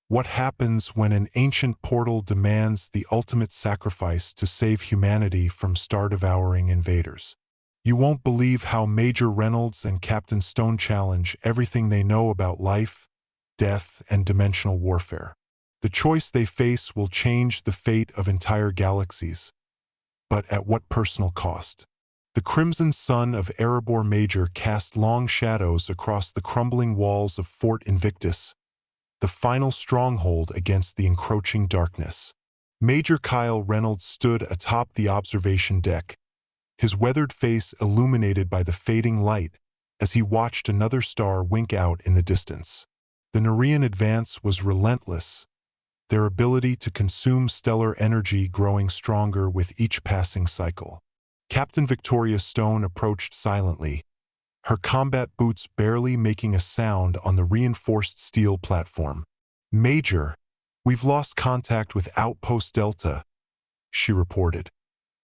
What happens when an ancient portal demands the ultimate sacrifice to save humanity from star-devouring invaders? You won't believe how Major Reynolds and Captain Stone challenge everything they know about life, death, and dimensional warfare. The choice they face will change the fate of entire galaxies, but at what personal cost? The crimson sun of Erebor Major cast long shadows across the crumbling walls of Fort Invictus, the final stronghold against the encroaching darkness. Major Kyle Reynolds stood atop the observation deck, his weathered face illuminated by the fading light as he watched another star wink out in the distance. The Nerian advance was relentless, their ability to consume stellar energy growing stronger with each passing cycle. Captain Victoria Stone approached silently, her combat boots barely making a sound on the reinforced steel platform. "Major, we've lost contact with Outpost Delta," she reported,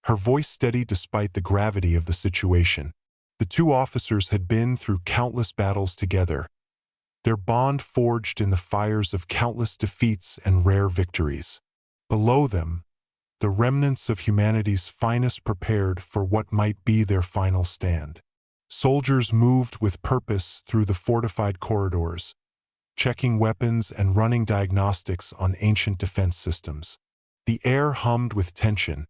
her voice steady despite the gravity of the situation. The two officers had been through countless battles together, their bond forged in the fires of countless defeats and rare victories. Below them, the remnants of humanity's finest prepared for what might be their final stand. Soldiers moved with purpose through the fortified corridors, checking weapons and running diagnostics on ancient defense systems. The air hummed with tension,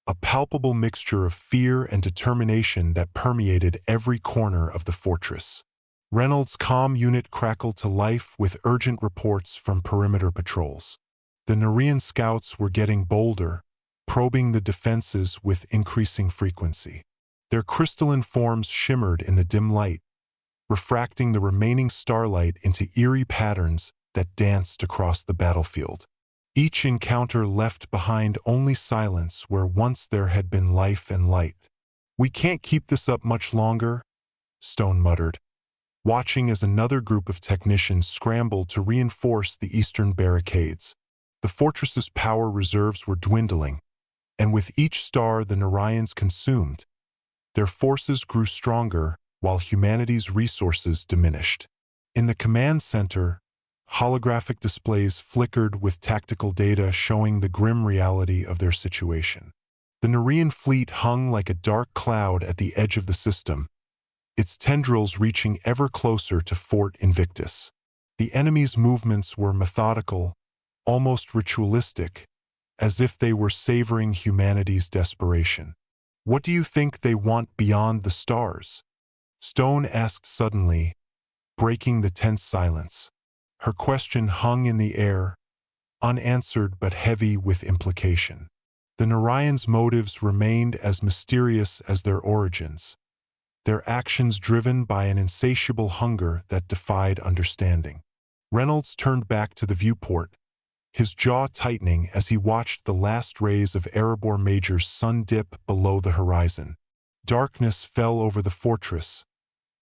a palpable mixture of fear and determination that permeated every corner of the fortress. Reynolds' comm unit crackled to life with urgent reports from perimeter patrols. The Nerian scouts were getting bolder, probing the defenses with increasing frequency. Their crystalline forms shimmered in the dim light, refracting the remaining starlight into eerie patterns that danced across the battlefield. Each encounter left behind only silence where once there had been life and light. "We can't keep this up much longer," Stone muttered, watching as another group of technicians scrambled to reinforce the eastern barricades. The fortress's power reserves were dwindling, and with each star the Nerians consumed, their forces grew stronger while humanity's resources diminished. In the command center, holographic displays flickered with tactical data showing the grim reality of their situation. The Nerian fleet hung like a dark cloud at the edge of the system, its tendrils reaching ever closer to Fort Invictus. The enemy's movements were methodical, almost ritualistic, as if they were savoring humanity's desperation. "What do you think they want beyond the stars?" Stone asked suddenly, breaking the tense silence. Her question hung in the air, unanswered but heavy with implication. The Nerians' motives remained as mysterious as their origins, their actions driven by an insatiable hunger that defied understanding. Reynolds turned back to the viewport, his jaw tightening as he watched the last rays of Erebor Major's sun dip below the horizon. Darkness fell over the fortress,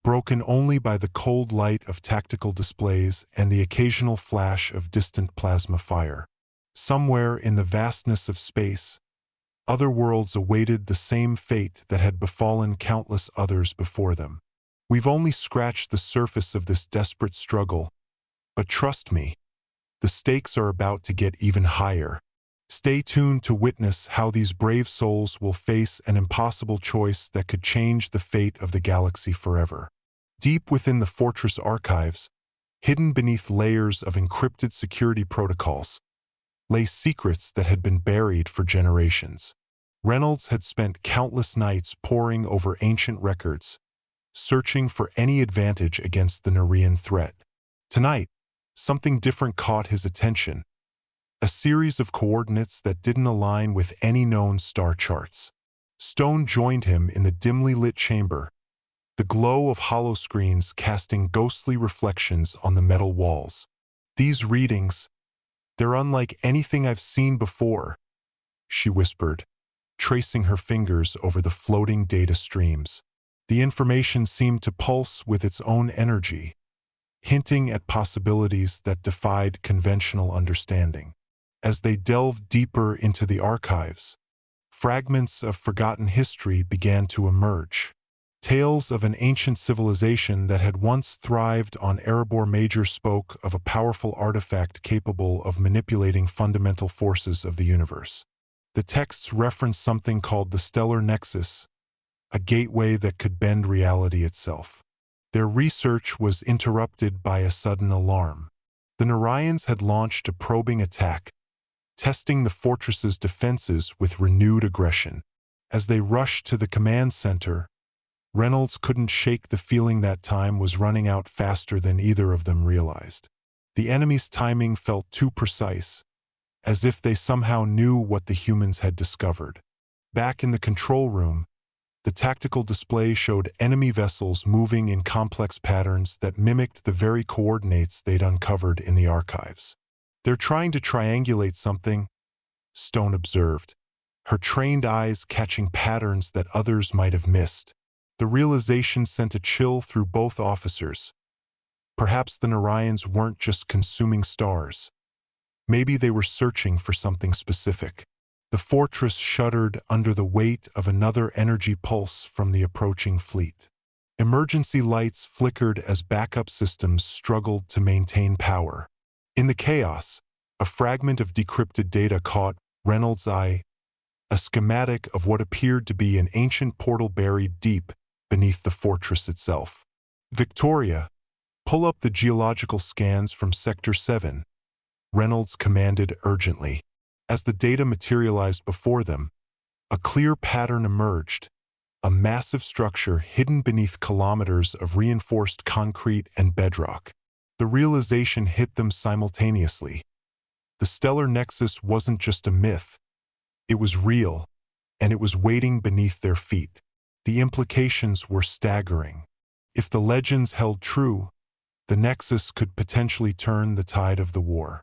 broken only by the cold light of tactical displays and the occasional flash of distant plasma fire. Somewhere in the vastness of space, other worlds awaited the same fate that had befallen countless others before them. "We've only scratched the surface of this desperate struggle, but trust me, the stakes are about to get even higher. Stay tuned to witness how these brave souls will face an impossible choice that could change the fate of the galaxy forever." Deep within the fortress archives, hidden beneath layers of encrypted security protocols, lay secrets that had been buried for generations. Reynolds had spent countless nights poring over ancient records, searching for any advantage against the Nerian threat. Tonight, something different caught his attention, a series of coordinates that didn't align with any known star charts. Stone joined him in the dimly lit chamber, the glow of holoscreens casting ghostly reflections on the metal walls. "These readings, they're unlike anything I've seen before," she whispered, tracing her fingers over the floating data streams. The information seemed to pulse with its own energy, hinting at possibilities that defied conventional understanding. As they delved deeper into the archives, fragments of forgotten history began to emerge. Tales of an ancient civilization that had once thrived on Erebor Major spoke of a powerful artifact capable of manipulating fundamental forces of the universe. The texts referenced something called the Stellar Nexus, a gateway that could bend reality itself. Their research was interrupted by a sudden alarm. The Narayans had launched a probing attack, testing the fortress's defenses with renewed aggression. As they rushed to the command center, Reynolds couldn't shake the feeling that time was running out faster than either of them realized. The enemy's timing felt too precise, as if they somehow knew what the humans had discovered. Back in the control room, the tactical display showed enemy vessels moving in complex patterns that mimicked the very coordinates they'd uncovered in the archives. "They're trying to triangulate something," Stone observed, her trained eyes catching patterns that others might have missed. The realization sent a chill through both officers. Perhaps the Narayans weren't just consuming stars. Maybe they were searching for something specific. The fortress shuddered under the weight of another energy pulse from the approaching fleet. Emergency lights flickered as backup systems struggled to maintain power. In the chaos, a fragment of decrypted data caught Reynolds' eye, a schematic of what appeared to be an ancient portal buried deep beneath the fortress itself. "Victoria, pull up the geological scans from Sector 7, Reynolds commanded urgently. As the data materialized before them, a clear pattern emerged, a massive structure hidden beneath kilometers of reinforced concrete and bedrock. The realization hit them simultaneously. The stellar nexus wasn't just a myth. It was real, and it was waiting beneath their feet. The implications were staggering. If the legends held true, the nexus could potentially turn the tide of the war.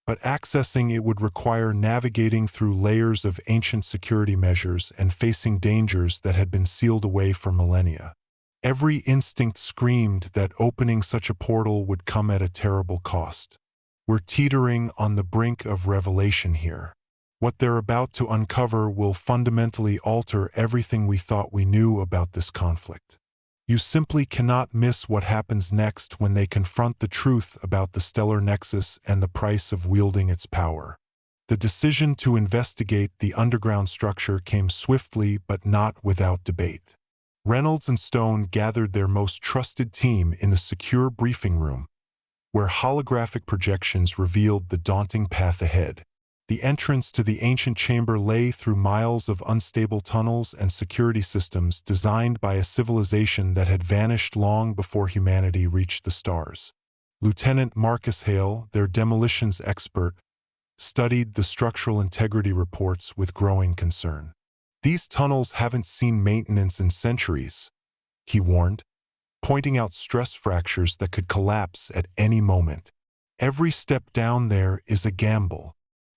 But accessing it would require navigating through layers of ancient security measures and facing dangers that had been sealed away for millennia. Every instinct screamed that opening such a portal would come at a terrible cost. We're teetering on the brink of revelation here. What they're about to uncover will fundamentally alter everything we thought we knew about this conflict. You simply cannot miss what happens next when they confront the truth about the stellar nexus and the price of wielding its power. The decision to investigate the underground structure came swiftly but not without debate. Reynolds and Stone gathered their most trusted team in the secure briefing room, where holographic projections revealed the daunting path ahead. The entrance to the ancient chamber lay through miles of unstable tunnels and security systems designed by a civilization that had vanished long before humanity reached the stars. Lieutenant Marcus Hale, their demolitions expert, studied the structural integrity reports with growing concern. "These tunnels haven't seen maintenance in centuries," he warned, pointing out stress fractures that could collapse at any moment. "Every step down there is a gamble."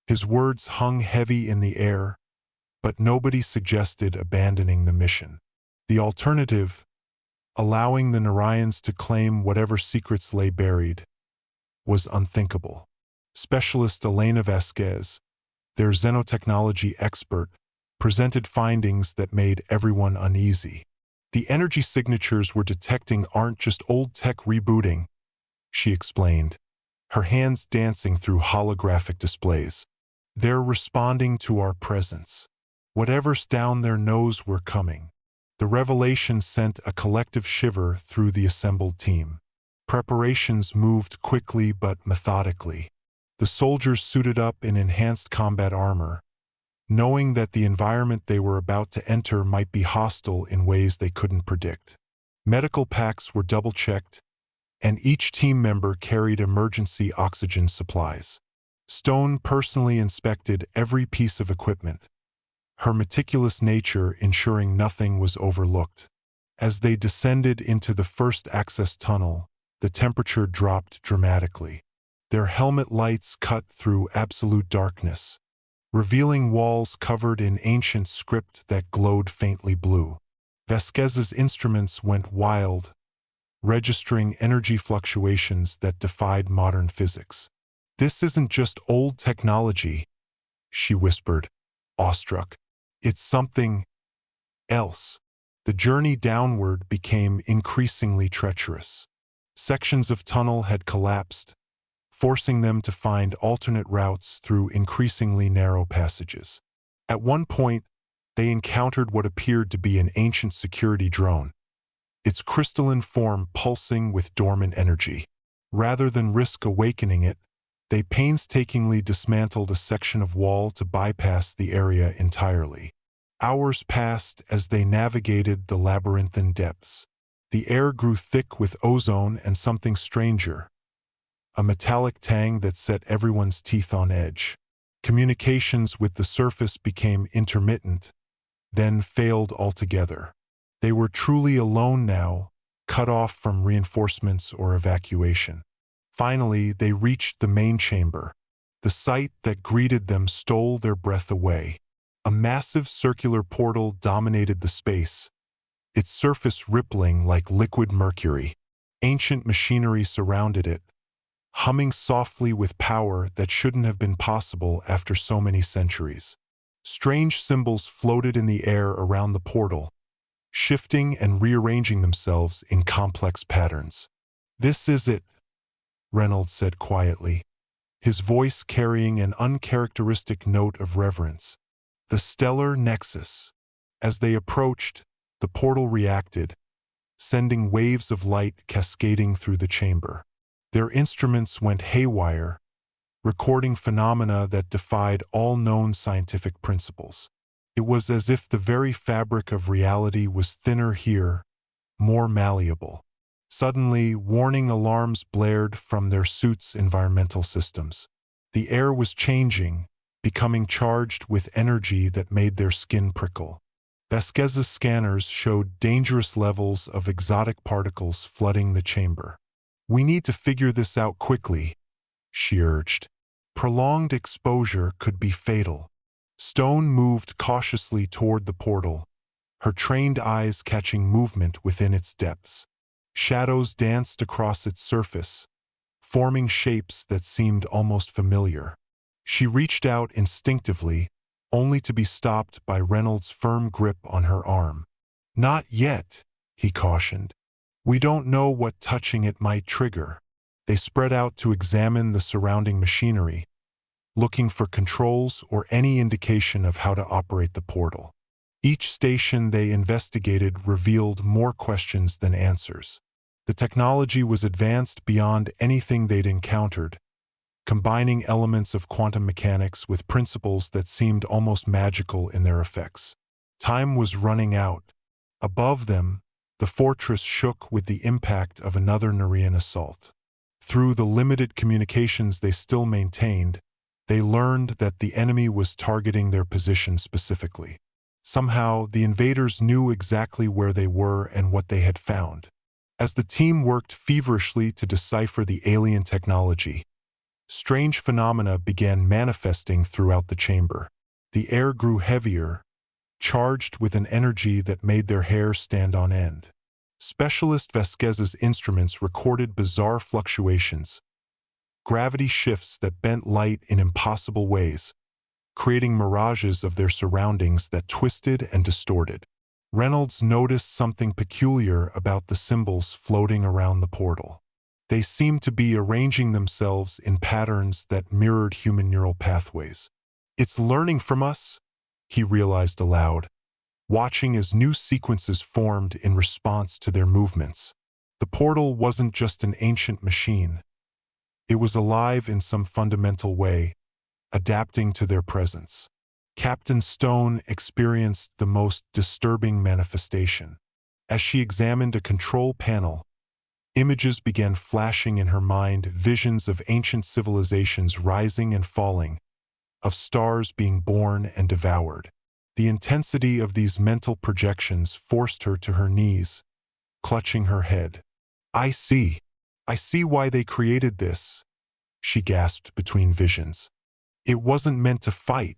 His words hung heavy in the air, but nobody suggested abandoning the mission. The alternative, allowing the Narayans to claim whatever secrets lay buried, was unthinkable. Specialist Elena Vasquez, their xenotechnology expert, presented findings that made everyone uneasy. "The energy signatures we're detecting aren't just old tech rebooting," she explained, her hands dancing through holographic displays. "They're responding to our presence. Whatever's down there knows we're coming." The revelation sent a collective shiver through the assembled team. Preparations moved quickly but methodically. The soldiers suited up in enhanced combat armor, knowing that the environment they were about to enter might be hostile in ways they couldn't predict. Medical packs were double-checked, and each team member carried emergency oxygen supplies. Stone personally inspected every piece of equipment, her meticulous nature ensuring nothing was overlooked. As they descended into the first access tunnel, the temperature dropped dramatically. Their helmet lights cut through absolute darkness, revealing walls covered in ancient script that glowed faintly blue. Vasquez's instruments went wild, registering energy fluctuations that defied modern physics. "This isn't just old technology," she whispered, awestruck. "It's something else." The journey downward became increasingly treacherous. Sections of tunnel had collapsed, forcing them to find alternate routes through increasingly narrow passages. At one point, they encountered what appeared to be an ancient security drone, its crystalline form pulsing with dormant energy. Rather than risk awakening it, they painstakingly dismantled a section of wall to bypass the area entirely. Hours passed as they navigated the labyrinthine depths. The air grew thick with ozone and something stranger, a metallic tang that set everyone's teeth on edge. Communications with the surface became intermittent, then failed altogether. They were truly alone now, cut off from reinforcements or evacuation. Finally, they reached the main chamber. The sight that greeted them stole their breath away. A massive circular portal dominated the space, its surface rippling like liquid mercury. Ancient machinery surrounded it, humming softly with power that shouldn't have been possible after so many centuries. Strange symbols floated in the air around the portal, shifting and rearranging themselves in complex patterns. "This is it," Reynolds said quietly, his voice carrying an uncharacteristic note of reverence. "The stellar nexus." As they approached, the portal reacted, sending waves of light cascading through the chamber. Their instruments went haywire, recording phenomena that defied all known scientific principles. It was as if the very fabric of reality was thinner here, more malleable. Suddenly, warning alarms blared from their suits' environmental systems. The air was changing, becoming charged with energy that made their skin prickle. Vasquez's scanners showed dangerous levels of exotic particles flooding the chamber. "We need to figure this out quickly," she urged. "Prolonged exposure could be fatal." Stone moved cautiously toward the portal, her trained eyes catching movement within its depths. Shadows danced across its surface, forming shapes that seemed almost familiar. She reached out instinctively, only to be stopped by Reynolds' firm grip on her arm. "Not yet," he cautioned. "We don't know what touching it might trigger." They spread out to examine the surrounding machinery, looking for controls or any indication of how to operate the portal. Each station they investigated revealed more questions than answers. The technology was advanced beyond anything they'd encountered, combining elements of quantum mechanics with principles that seemed almost magical in their effects. Time was running out. Above them, the fortress shook with the impact of another Nerean assault. Through the limited communications they still maintained, they learned that the enemy was targeting their position specifically. Somehow, the invaders knew exactly where they were and what they had found. As the team worked feverishly to decipher the alien technology, strange phenomena began manifesting throughout the chamber. The air grew heavier, charged with an energy that made their hair stand on end. Specialist Vasquez's instruments recorded bizarre fluctuations, gravity shifts that bent light in impossible ways, creating mirages of their surroundings that twisted and distorted. Reynolds noticed something peculiar about the symbols floating around the portal. They seemed to be arranging themselves in patterns that mirrored human neural pathways. "It's learning from us," he realized aloud, watching as new sequences formed in response to their movements. The portal wasn't just an ancient machine. It was alive in some fundamental way, adapting to their presence. Captain Stone experienced the most disturbing manifestation. As she examined a control panel, images began flashing in her mind, visions of ancient civilizations rising and falling, of stars being born and devoured. The intensity of these mental projections forced her to her knees, clutching her head. I see why they created this," she gasped between visions. "It wasn't meant to fight.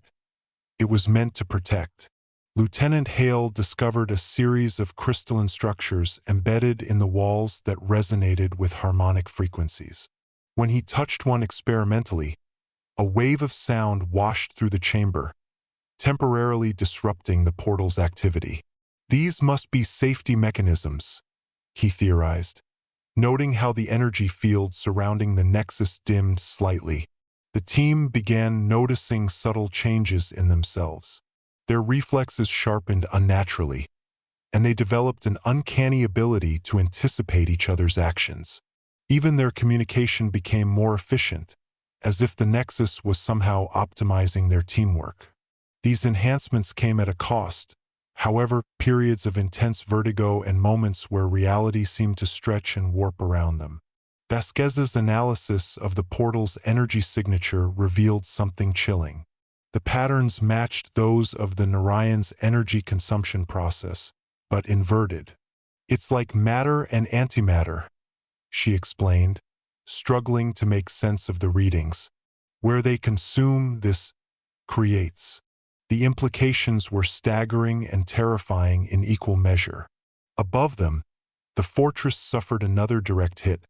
It was meant to protect." Lieutenant Hale discovered a series of crystalline structures embedded in the walls that resonated with harmonic frequencies. When he touched one experimentally, a wave of sound washed through the chamber, temporarily disrupting the portal's activity. These must be safety mechanisms, he theorized, noting how the energy field surrounding the nexus dimmed slightly. The team began noticing subtle changes in themselves. Their reflexes sharpened unnaturally, and they developed an uncanny ability to anticipate each other's actions. Even their communication became more efficient, as if the nexus was somehow optimizing their teamwork. These enhancements came at a cost. However, periods of intense vertigo and moments where reality seemed to stretch and warp around them. Vasquez's analysis of the portal's energy signature revealed something chilling. The patterns matched those of the Narayan's energy consumption process, but inverted. It's like matter and antimatter, she explained, struggling to make sense of the readings. Where they consume, this creates. The implications were staggering and terrifying in equal measure. Above them, the fortress suffered another direct hit,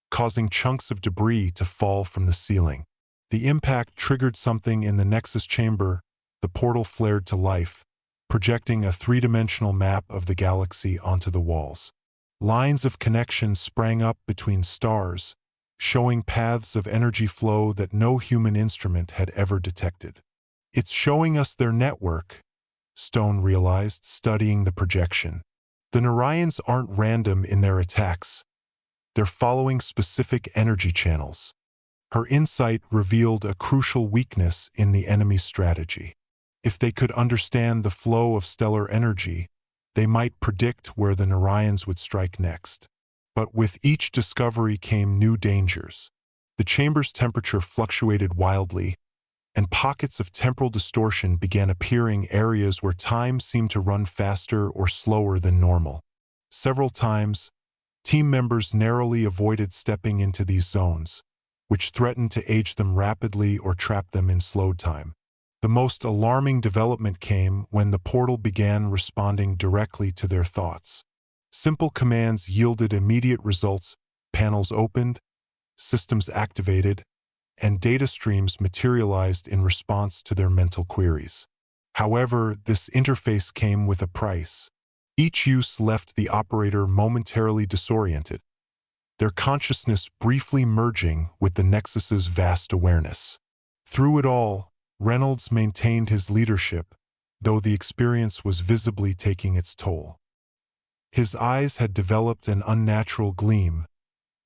causing chunks of debris to fall from the ceiling. The impact triggered something in the Nexus chamber. The portal flared to life, projecting a three-dimensional map of the galaxy onto the walls. Lines of connection sprang up between stars, showing paths of energy flow that no human instrument had ever detected. It's showing us their network, Stone realized, studying the projection. The Narayans aren't random in their attacks. They're following specific energy channels. Her insight revealed a crucial weakness in the enemy's strategy. If they could understand the flow of stellar energy, they might predict where the Narayans would strike next. But with each discovery came new dangers. The chamber's temperature fluctuated wildly, and pockets of temporal distortion began appearing, areas where time seemed to run faster or slower than normal. Several times, team members narrowly avoided stepping into these zones, which threatened to age them rapidly or trap them in slowed time. The most alarming development came when the portal began responding directly to their thoughts. Simple commands yielded immediate results. Panels opened, systems activated, and data streams materialized in response to their mental queries. However, this interface came with a price. Each use left the operator momentarily disoriented, their consciousness briefly merging with the Nexus's vast awareness. Through it all, Reynolds maintained his leadership, though the experience was visibly taking its toll. His eyes had developed an unnatural gleam,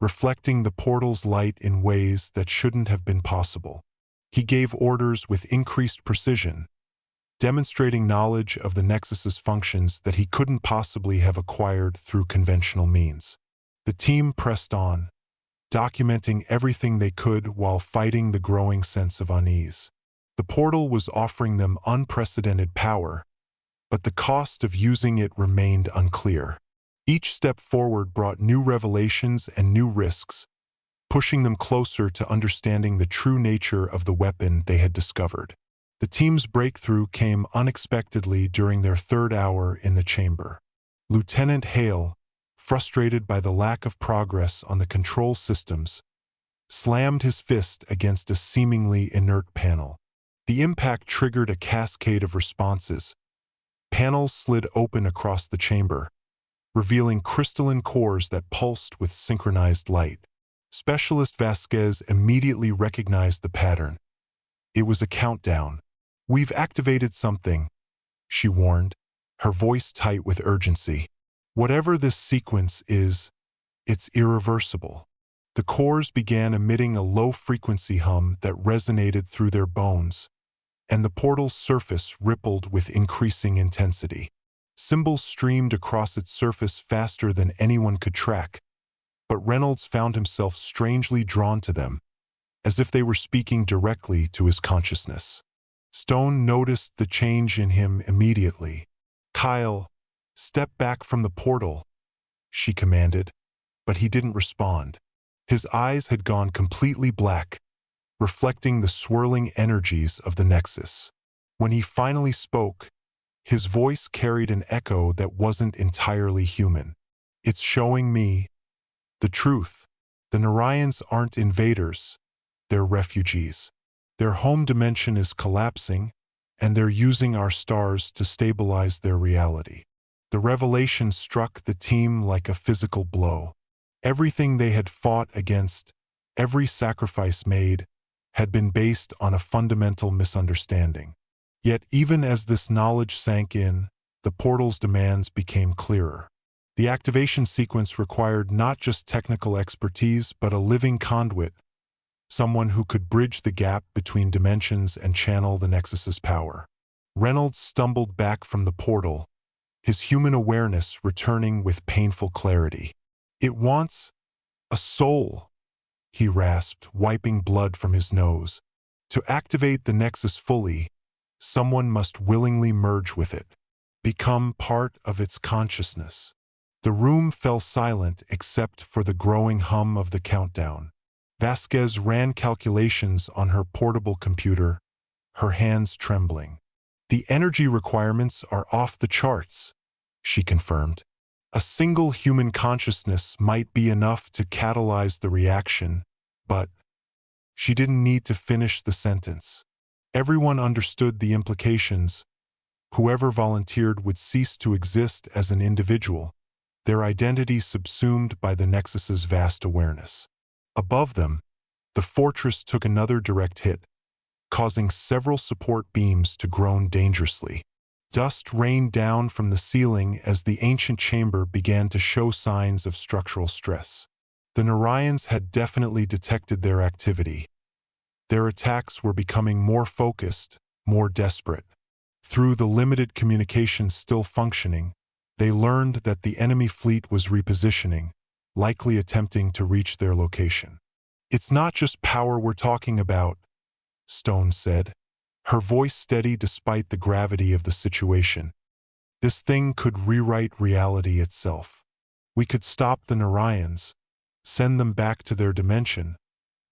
reflecting the portal's light in ways that shouldn't have been possible. He gave orders with increased precision, demonstrating knowledge of the Nexus's functions that he couldn't possibly have acquired through conventional means. The team pressed on, documenting everything they could while fighting the growing sense of unease. The portal was offering them unprecedented power, but the cost of using it remained unclear. Each step forward brought new revelations and new risks, pushing them closer to understanding the true nature of the weapon they had discovered. The team's breakthrough came unexpectedly during their third hour in the chamber. Lieutenant Hale, frustrated by the lack of progress on the control systems, slammed his fist against a seemingly inert panel. The impact triggered a cascade of responses. Panels slid open across the chamber, revealing crystalline cores that pulsed with synchronized light. Specialist Vasquez immediately recognized the pattern. It was a countdown. "We've activated something," she warned, her voice tight with urgency. "Whatever this sequence is, it's irreversible." The cores began emitting a low-frequency hum that resonated through their bones, and the portal's surface rippled with increasing intensity. Symbols streamed across its surface faster than anyone could track, but Reynolds found himself strangely drawn to them, as if they were speaking directly to his consciousness. Stone noticed the change in him immediately. "Kyle, step back from the portal," she commanded, but he didn't respond. His eyes had gone completely black, reflecting the swirling energies of the Nexus. When he finally spoke, his voice carried an echo that wasn't entirely human. "It's showing me the truth. The Narayans aren't invaders, they're refugees. Their home dimension is collapsing, and they're using our stars to stabilize their reality. The revelation struck the team like a physical blow. Everything they had fought against, every sacrifice made, had been based on a fundamental misunderstanding. Yet even as this knowledge sank in, the portal's demands became clearer. The activation sequence required not just technical expertise but a living conduit, someone who could bridge the gap between dimensions and channel the Nexus's power. Reynolds stumbled back from the portal, his human awareness returning with painful clarity. "It wants a soul," he rasped, wiping blood from his nose. "To activate the Nexus fully, someone must willingly merge with it, become part of its consciousness." The room fell silent except for the growing hum of the countdown. Vasquez ran calculations on her portable computer, her hands trembling. "The energy requirements are off the charts," she confirmed. "A single human consciousness might be enough to catalyze the reaction, but—" She didn't need to finish the sentence. Everyone understood the implications. Whoever volunteered would cease to exist as an individual, their identity subsumed by the Nexus's vast awareness. Above them, the fortress took another direct hit, causing several support beams to groan dangerously. Dust rained down from the ceiling as the ancient chamber began to show signs of structural stress. The Narayan's had definitely detected their activity. Their attacks were becoming more focused, more desperate. Through the limited communications still functioning, they learned that the enemy fleet was repositioning, likely attempting to reach their location. "It's not just power we're talking about," Stone said, her voice steady despite the gravity of the situation. "This thing could rewrite reality itself. We could stop the Narayans, send them back to their dimension,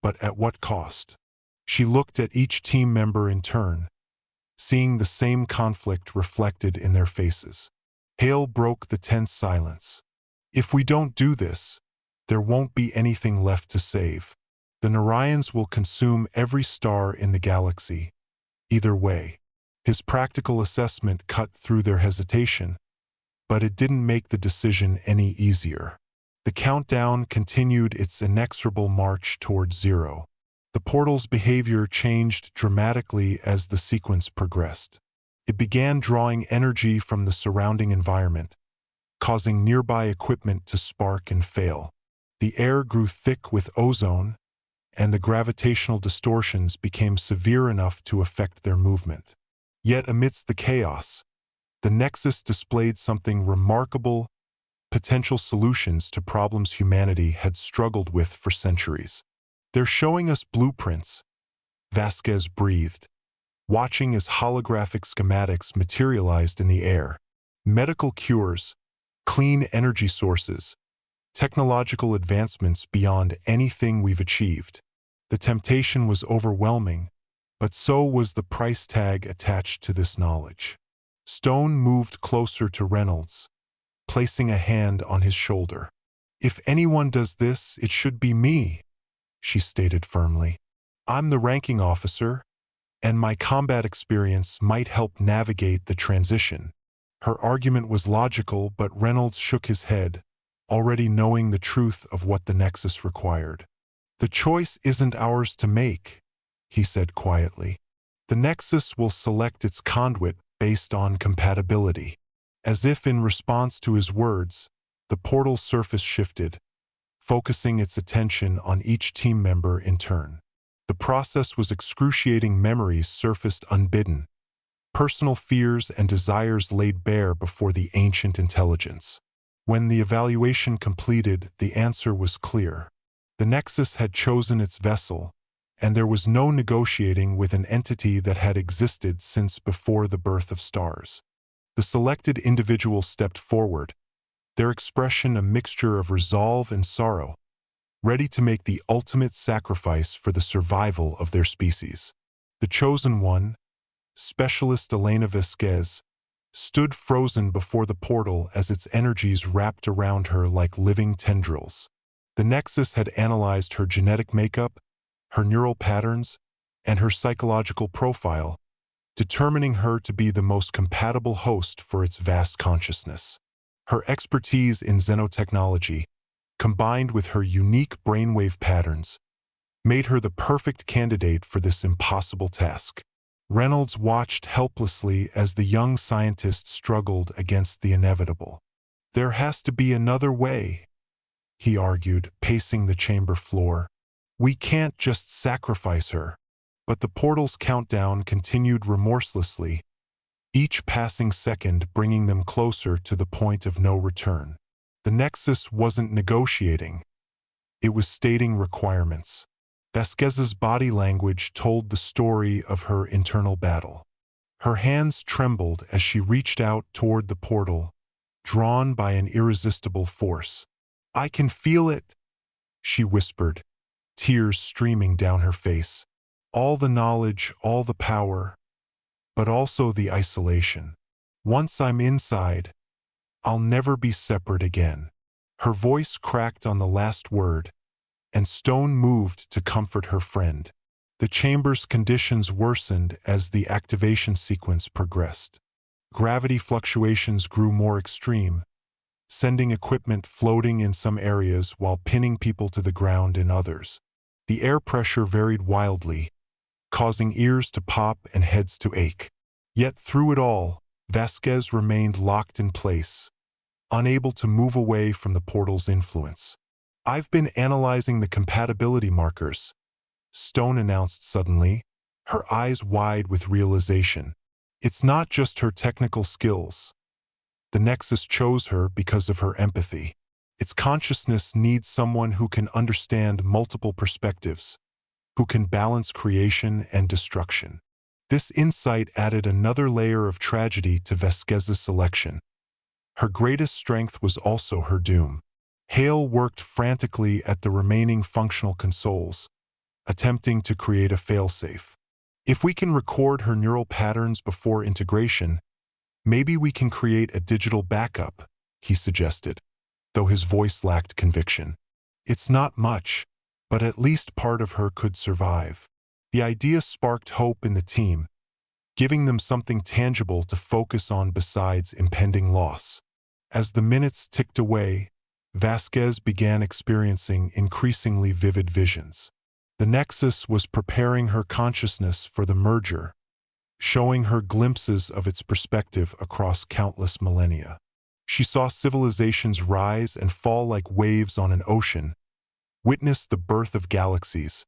but at what cost?" She looked at each team member in turn, seeing the same conflict reflected in their faces. Hale broke the tense silence. "If we don't do this, there won't be anything left to save. The Narayans will consume every star in the galaxy. Either way." His practical assessment cut through their hesitation, but it didn't make the decision any easier. The countdown continued its inexorable march toward zero. The portal's behavior changed dramatically as the sequence progressed. It began drawing energy from the surrounding environment, causing nearby equipment to spark and fail. The air grew thick with ozone, and the gravitational distortions became severe enough to affect their movement. Yet amidst the chaos, the Nexus displayed something remarkable: potential solutions to problems humanity had struggled with for centuries. "They're showing us blueprints," Vasquez breathed, watching as holographic schematics materialized in the air. Medical cures, clean energy sources, technological advancements beyond anything we've achieved. The temptation was overwhelming, but so was the price tag attached to this knowledge. Stone moved closer to Reynolds, placing a hand on his shoulder. "If anyone does this, it should be me," she stated firmly. "I'm the ranking officer, and my combat experience might help navigate the transition." Her argument was logical, but Reynolds shook his head, already knowing the truth of what the Nexus required. "The choice isn't ours to make," he said quietly. "The Nexus will select its conduit based on compatibility." As if in response to his words, the portal's surface shifted, focusing its attention on each team member in turn. The process was excruciating. Memories surfaced unbidden, personal fears and desires laid bare before the ancient intelligence. When the evaluation completed, the answer was clear. The Nexus had chosen its vessel, and there was no negotiating with an entity that had existed since before the birth of stars. The selected individual stepped forward, their expression a mixture of resolve and sorrow, ready to make the ultimate sacrifice for the survival of their species. The chosen one, Specialist Elena Vasquez, stood frozen before the portal as its energies wrapped around her like living tendrils. The Nexus had analyzed her genetic makeup, her neural patterns, and her psychological profile, determining her to be the most compatible host for its vast consciousness. Her expertise in xenotechnology, combined with her unique brainwave patterns, made her the perfect candidate for this impossible task. Reynolds watched helplessly as the young scientist struggled against the inevitable. "There has to be another way," he argued, pacing the chamber floor. "We can't just sacrifice her." But the portal's countdown continued remorselessly, each passing second bringing them closer to the point of no return. The Nexus wasn't negotiating. It was stating requirements. Vasquez's body language told the story of her internal battle. Her hands trembled as she reached out toward the portal, drawn by an irresistible force. "I can feel it," she whispered, tears streaming down her face. "All the knowledge, all the power, but also the isolation. Once I'm inside, I'll never be separate again." Her voice cracked on the last word, and Stone moved to comfort her friend. The chamber's conditions worsened as the activation sequence progressed. Gravity fluctuations grew more extreme, sending equipment floating in some areas while pinning people to the ground in others. The air pressure varied wildly, causing ears to pop and heads to ache. Yet through it all, Vasquez remained locked in place, unable to move away from the portal's influence. "I've been analyzing the compatibility markers," Stone announced suddenly, her eyes wide with realization. "It's not just her technical skills. The Nexus chose her because of her empathy. Its consciousness needs someone who can understand multiple perspectives, who can balance creation and destruction." This insight added another layer of tragedy to Vasquez's selection. Her greatest strength was also her doom. Hale worked frantically at the remaining functional consoles, attempting to create a failsafe. "If we can record her neural patterns before integration, maybe we can create a digital backup," he suggested, though his voice lacked conviction. "It's not much, but at least part of her could survive." The idea sparked hope in the team, giving them something tangible to focus on besides impending loss. As the minutes ticked away, Vasquez began experiencing increasingly vivid visions. The Nexus was preparing her consciousness for the merger, showing her glimpses of its perspective across countless millennia. She saw civilizations rise and fall like waves on an ocean, witnessed the birth of galaxies,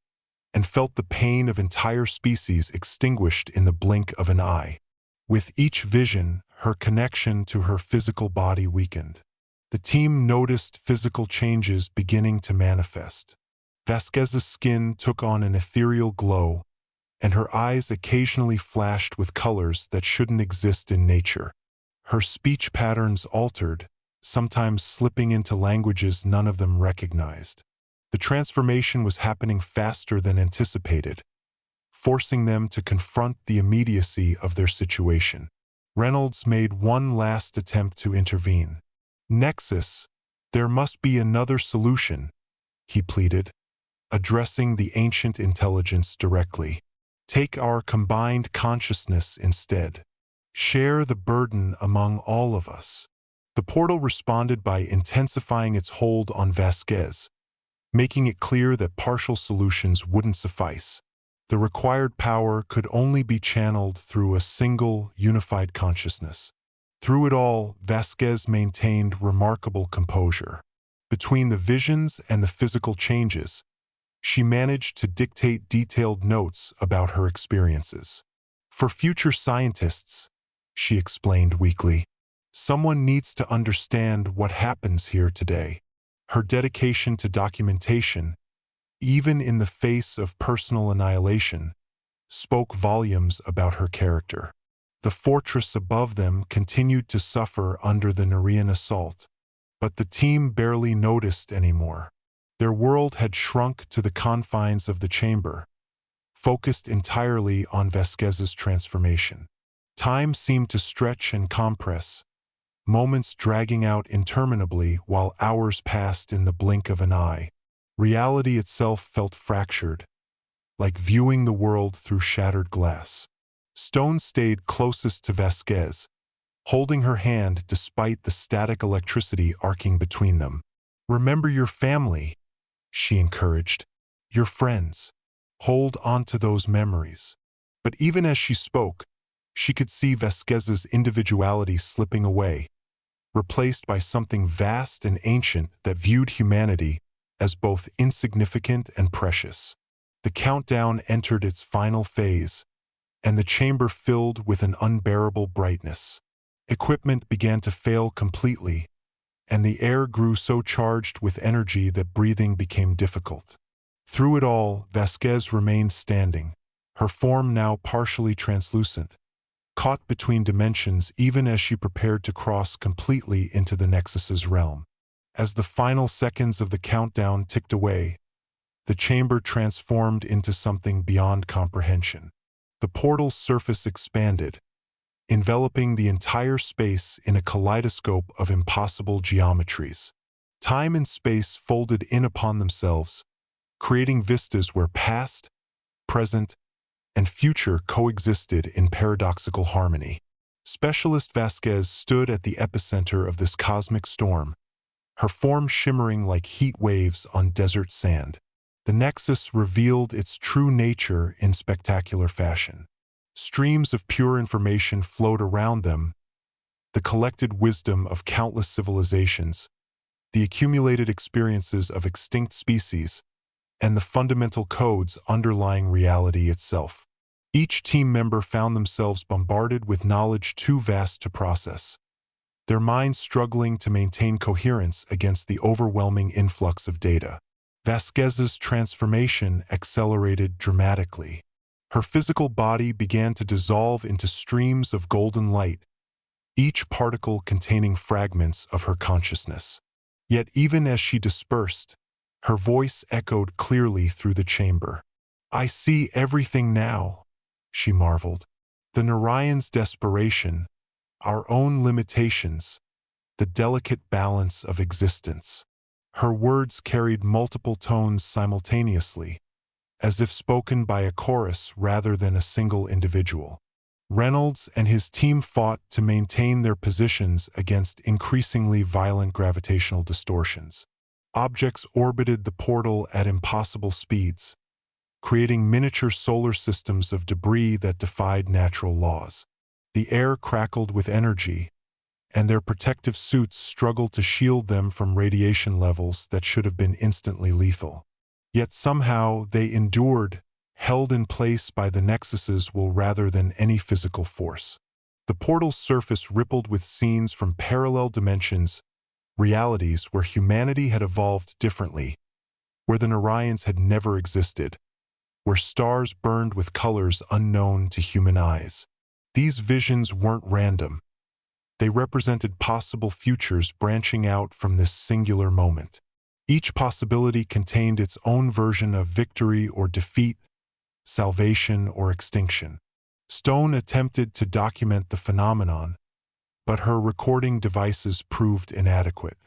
and felt the pain of entire species extinguished in the blink of an eye. With each vision, her connection to her physical body weakened. The team noticed physical changes beginning to manifest. Vasquez's skin took on an ethereal glow, and her eyes occasionally flashed with colors that shouldn't exist in nature. Her speech patterns altered, sometimes slipping into languages none of them recognized. The transformation was happening faster than anticipated, forcing them to confront the immediacy of their situation. Reynolds made one last attempt to intervene. "Nexus, there must be another solution," he pleaded, addressing the ancient intelligence directly. "Take our combined consciousness instead. Share the burden among all of us." The portal responded by intensifying its hold on Vasquez, making it clear that partial solutions wouldn't suffice. The required power could only be channeled through a single, unified consciousness. Through it all, Vasquez maintained remarkable composure. Between the visions and the physical changes, she managed to dictate detailed notes about her experiences. "For future scientists," she explained weakly, "someone needs to understand what happens here today." Her dedication to documentation, even in the face of personal annihilation, spoke volumes about her character. The fortress above them continued to suffer under the Nerean assault, but the team barely noticed anymore. Their world had shrunk to the confines of the chamber, focused entirely on Vasquez's transformation. Time seemed to stretch and compress, moments dragging out interminably while hours passed in the blink of an eye. Reality itself felt fractured, like viewing the world through shattered glass. Stone stayed closest to Vasquez, holding her hand despite the static electricity arcing between them. "Remember your family," she encouraged. "Your friends. Hold on to those memories." But even as she spoke, she could see Vasquez's individuality slipping away, replaced by something vast and ancient that viewed humanity as both insignificant and precious. The countdown entered its final phase, and the chamber filled with an unbearable brightness. Equipment began to fail completely, and the air grew so charged with energy that breathing became difficult. Through it all, Vasquez remained standing, her form now partially translucent, caught between dimensions even as she prepared to cross completely into the Nexus's realm. As the final seconds of the countdown ticked away, the chamber transformed into something beyond comprehension. The portal's surface expanded, enveloping the entire space in a kaleidoscope of impossible geometries. Time and space folded in upon themselves, creating vistas where past, present, and future coexisted in paradoxical harmony. Specialist Vasquez stood at the epicenter of this cosmic storm, her form shimmering like heat waves on desert sand. The Nexus revealed its true nature in spectacular fashion. Streams of pure information flowed around them, the collected wisdom of countless civilizations, the accumulated experiences of extinct species, and the fundamental codes underlying reality itself. Each team member found themselves bombarded with knowledge too vast to process, their minds struggling to maintain coherence against the overwhelming influx of data. Vasquez's transformation accelerated dramatically. Her physical body began to dissolve into streams of golden light, each particle containing fragments of her consciousness. Yet even as she dispersed, her voice echoed clearly through the chamber. "I see everything now," she marveled. "The Narayan's desperation, our own limitations, the delicate balance of existence." Her words carried multiple tones simultaneously, as if spoken by a chorus rather than a single individual. Reynolds and his team fought to maintain their positions against increasingly violent gravitational distortions. Objects orbited the portal at impossible speeds, creating miniature solar systems of debris that defied natural laws. The air crackled with energy, and their protective suits struggled to shield them from radiation levels that should have been instantly lethal. Yet somehow they endured, held in place by the Nexus's will rather than any physical force. The portal's surface rippled with scenes from parallel dimensions, realities where humanity had evolved differently, where the Narayans had never existed, where stars burned with colors unknown to human eyes. These visions weren't random. They represented possible futures branching out from this singular moment. Each possibility contained its own version of victory or defeat, salvation or extinction. Stone attempted to document the phenomenon, but her recording devices proved inadequate.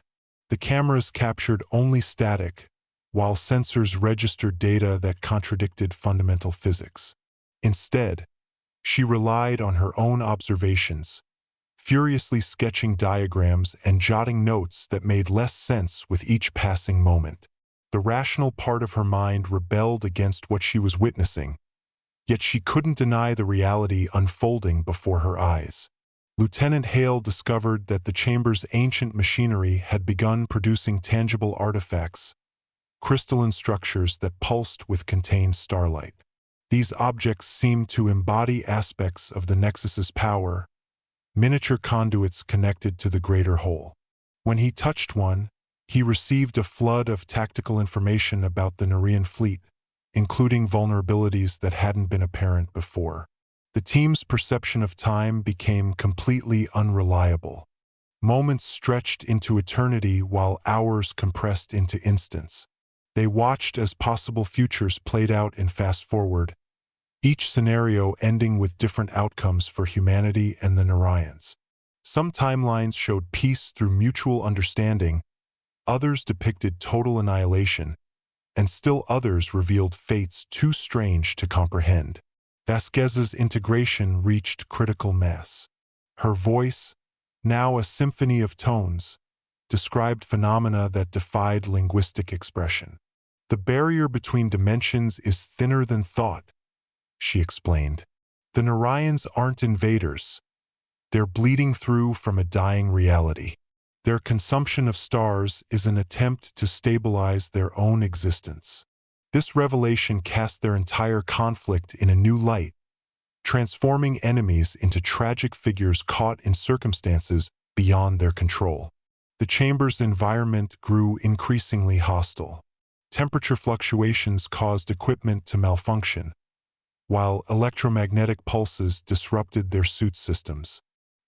The cameras captured only static, while sensors registered data that contradicted fundamental physics. Instead, she relied on her own observations, furiously sketching diagrams and jotting notes that made less sense with each passing moment. The rational part of her mind rebelled against what she was witnessing, yet she couldn't deny the reality unfolding before her eyes. Lieutenant Hale discovered that the chamber's ancient machinery had begun producing tangible artifacts, crystalline structures that pulsed with contained starlight. These objects seemed to embody aspects of the Nexus's power, miniature conduits connected to the greater whole. When he touched one, he received a flood of tactical information about the Narian fleet, including vulnerabilities that hadn't been apparent before. The team's perception of time became completely unreliable. Moments stretched into eternity while hours compressed into instants. They watched as possible futures played out in fast-forward, each scenario ending with different outcomes for humanity and the Narayans. Some timelines showed peace through mutual understanding, others depicted total annihilation, and still others revealed fates too strange to comprehend. Vasquez's integration reached critical mass. Her voice, now a symphony of tones, described phenomena that defied linguistic expression. The barrier between dimensions is thinner than thought, she explained. The Narayan's aren't invaders. They're bleeding through from a dying reality. Their consumption of stars is an attempt to stabilize their own existence. This revelation cast their entire conflict in a new light, transforming enemies into tragic figures caught in circumstances beyond their control. The chamber's environment grew increasingly hostile. Temperature fluctuations caused equipment to malfunction, while electromagnetic pulses disrupted their suit systems.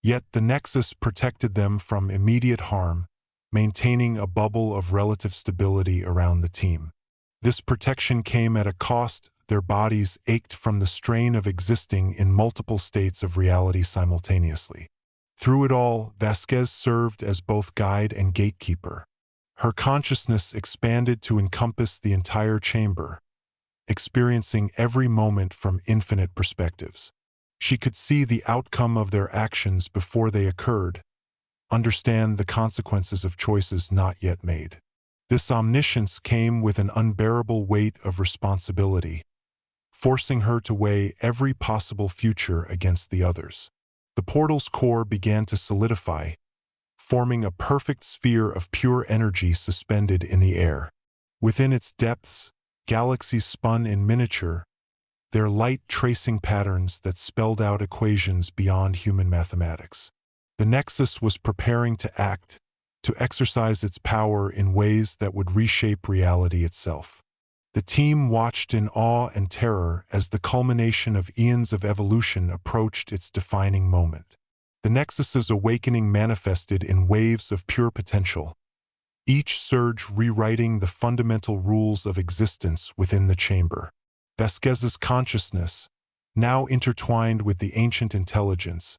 Yet the Nexus protected them from immediate harm, maintaining a bubble of relative stability around the team. This protection came at a cost. Their bodies ached from the strain of existing in multiple states of reality simultaneously. Through it all, Vasquez served as both guide and gatekeeper. Her consciousness expanded to encompass the entire chamber, experiencing every moment from infinite perspectives. She could see the outcome of their actions before they occurred, understand the consequences of choices not yet made. This omniscience came with an unbearable weight of responsibility, forcing her to weigh every possible future against the others. The portal's core began to solidify, forming a perfect sphere of pure energy suspended in the air. Within its depths, galaxies spun in miniature, their light tracing patterns that spelled out equations beyond human mathematics. The Nexus was preparing to act, to exercise its power in ways that would reshape reality itself. The team watched in awe and terror as the culmination of eons of evolution approached its defining moment. The Nexus's awakening manifested in waves of pure potential, each surge rewriting the fundamental rules of existence within the chamber. Vasquez's consciousness, now intertwined with the ancient intelligence,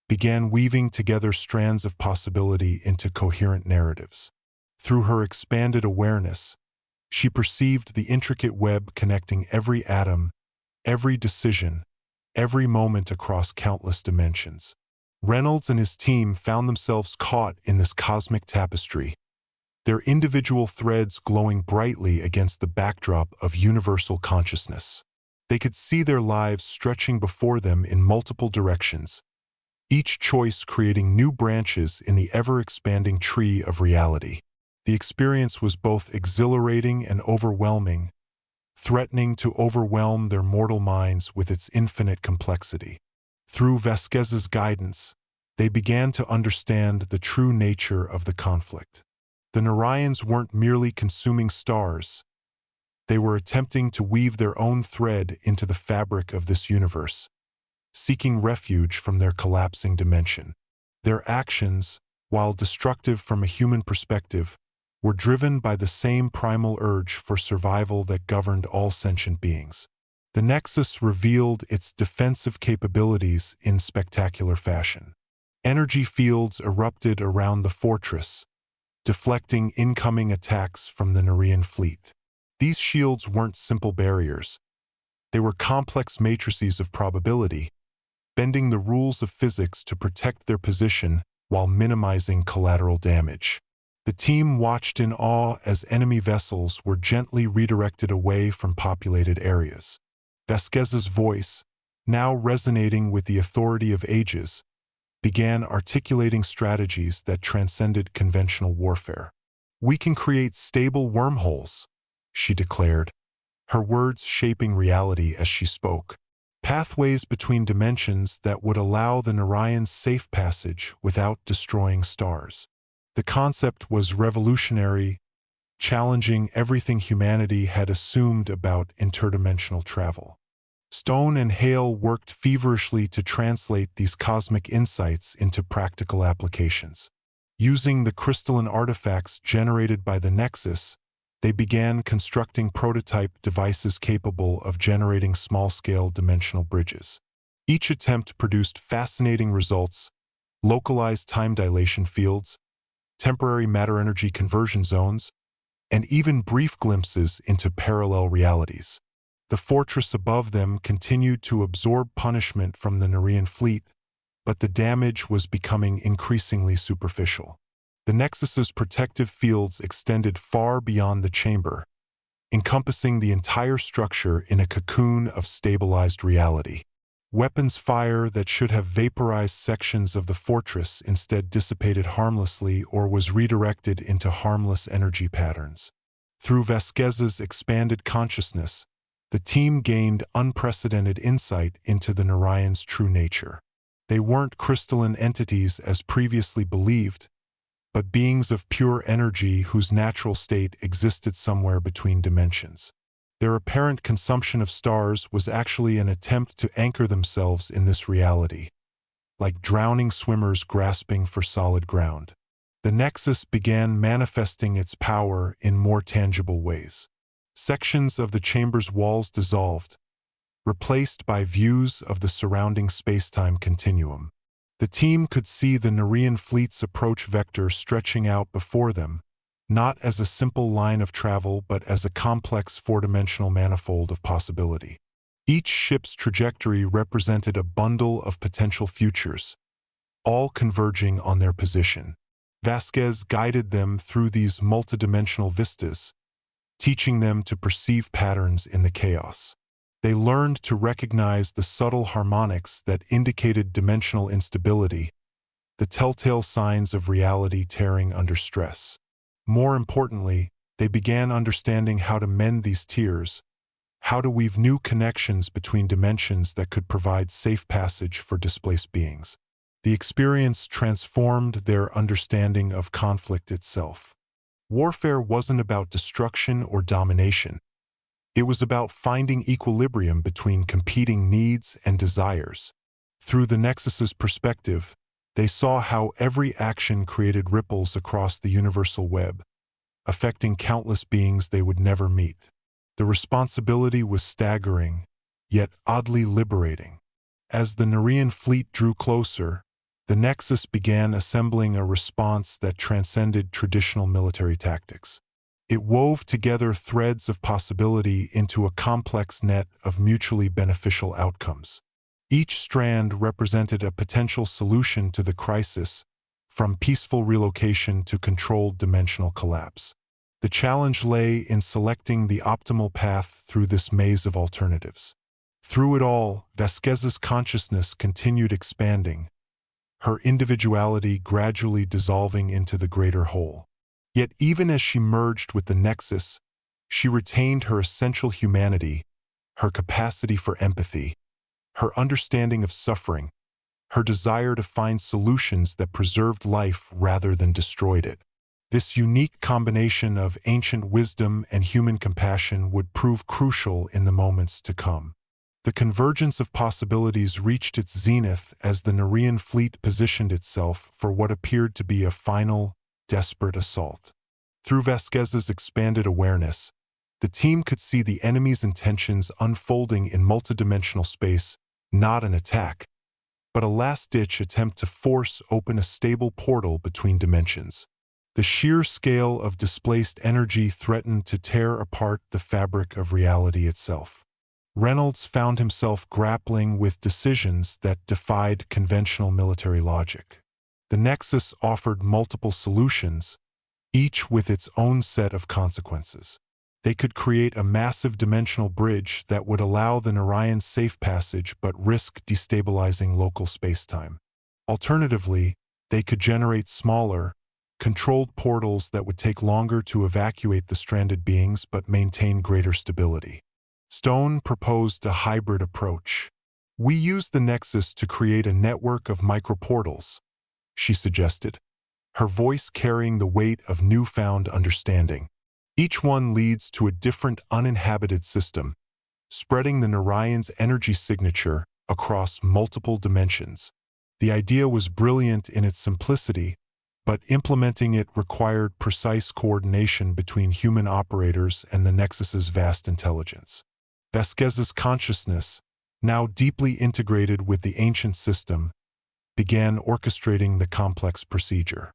began weaving together strands of possibility into coherent narratives. Through her expanded awareness, she perceived the intricate web connecting every atom, every decision, every moment across countless dimensions. Reynolds and his team found themselves caught in this cosmic tapestry, their individual threads glowing brightly against the backdrop of universal consciousness. They could see their lives stretching before them in multiple directions, each choice creating new branches in the ever-expanding tree of reality. The experience was both exhilarating and overwhelming, threatening to overwhelm their mortal minds with its infinite complexity. Through Vasquez's guidance, they began to understand the true nature of the conflict. The Narayans weren't merely consuming stars. They were attempting to weave their own thread into the fabric of this universe, seeking refuge from their collapsing dimension. Their actions, while destructive from a human perspective, were driven by the same primal urge for survival that governed all sentient beings. The Nexus revealed its defensive capabilities in spectacular fashion. Energy fields erupted around the fortress, deflecting incoming attacks from the Narayan fleet. These shields weren't simple barriers. They were complex matrices of probability, bending the rules of physics to protect their position while minimizing collateral damage. The team watched in awe as enemy vessels were gently redirected away from populated areas. Vasquez's voice, now resonating with the authority of ages, began articulating strategies that transcended conventional warfare. "We can create stable wormholes," she declared, her words shaping reality as she spoke. Pathways between dimensions that would allow the Narayan's safe passage without destroying stars. The concept was revolutionary, challenging everything humanity had assumed about interdimensional travel. Stone and Hale worked feverishly to translate these cosmic insights into practical applications. Using the crystalline artifacts generated by the Nexus, they began constructing prototype devices capable of generating small-scale dimensional bridges. Each attempt produced fascinating results: localized time dilation fields, temporary matter-energy conversion zones, and even brief glimpses into parallel realities. The fortress above them continued to absorb punishment from the Narayan fleet, but the damage was becoming increasingly superficial. The Nexus's protective fields extended far beyond the chamber, encompassing the entire structure in a cocoon of stabilized reality. Weapons fire that should have vaporized sections of the fortress instead dissipated harmlessly or was redirected into harmless energy patterns. Through Vasquez's expanded consciousness, the team gained unprecedented insight into the Narayan's true nature. They weren't crystalline entities as previously believed, but beings of pure energy whose natural state existed somewhere between dimensions. Their apparent consumption of stars was actually an attempt to anchor themselves in this reality, like drowning swimmers grasping for solid ground. The Nexus began manifesting its power in more tangible ways. Sections of the chamber's walls dissolved, replaced by views of the surrounding space-time continuum. The team could see the Narian fleet's approach vector stretching out before them, not as a simple line of travel but as a complex four-dimensional manifold of possibility. Each ship's trajectory represented a bundle of potential futures, all converging on their position. Vasquez guided them through these multidimensional vistas, teaching them to perceive patterns in the chaos. They learned to recognize the subtle harmonics that indicated dimensional instability, the telltale signs of reality tearing under stress. More importantly, they began understanding how to mend these tears, how to weave new connections between dimensions that could provide safe passage for displaced beings. The experience transformed their understanding of conflict itself. Warfare wasn't about destruction or domination. It was about finding equilibrium between competing needs and desires. Through the Nexus's perspective, they saw how every action created ripples across the universal web, affecting countless beings they would never meet. The responsibility was staggering, yet oddly liberating. As the Narian fleet drew closer, the Nexus began assembling a response that transcended traditional military tactics. It wove together threads of possibility into a complex net of mutually beneficial outcomes. Each strand represented a potential solution to the crisis, from peaceful relocation to controlled dimensional collapse. The challenge lay in selecting the optimal path through this maze of alternatives. Through it all, Vasquez's consciousness continued expanding, her individuality gradually dissolving into the greater whole. Yet even as she merged with the Nexus, she retained her essential humanity, her capacity for empathy, her understanding of suffering, her desire to find solutions that preserved life rather than destroyed it. This unique combination of ancient wisdom and human compassion would prove crucial in the moments to come. The convergence of possibilities reached its zenith as the Narian fleet positioned itself for what appeared to be a final, desperate assault. Through Vasquez's expanded awareness, the team could see the enemy's intentions unfolding in multidimensional space, not an attack, but a last-ditch attempt to force open a stable portal between dimensions. The sheer scale of displaced energy threatened to tear apart the fabric of reality itself. Reynolds found himself grappling with decisions that defied conventional military logic. The Nexus offered multiple solutions, each with its own set of consequences. They could create a massive dimensional bridge that would allow the Narayan safe passage but risk destabilizing local spacetime. Alternatively, they could generate smaller, controlled portals that would take longer to evacuate the stranded beings but maintain greater stability. Stone proposed a hybrid approach. "We use the Nexus to create a network of microportals," she suggested, her voice carrying the weight of newfound understanding. "Each one leads to a different uninhabited system, spreading the Narayan's energy signature across multiple dimensions." The idea was brilliant in its simplicity, but implementing it required precise coordination between human operators and the Nexus's vast intelligence. Vasquez's consciousness, now deeply integrated with the ancient system, began orchestrating the complex procedure.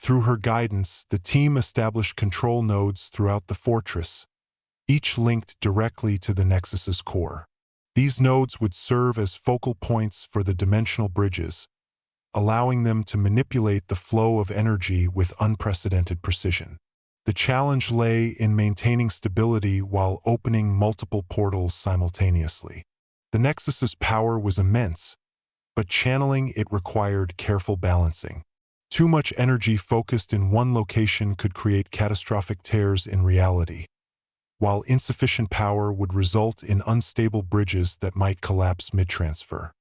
Through her guidance, the team established control nodes throughout the fortress, each linked directly to the Nexus's core. These nodes would serve as focal points for the dimensional bridges, allowing them to manipulate the flow of energy with unprecedented precision. The challenge lay in maintaining stability while opening multiple portals simultaneously. The Nexus's power was immense, but channeling it required careful balancing. Too much energy focused in one location could create catastrophic tears in reality, while insufficient power would result in unstable bridges that might collapse mid-transfer.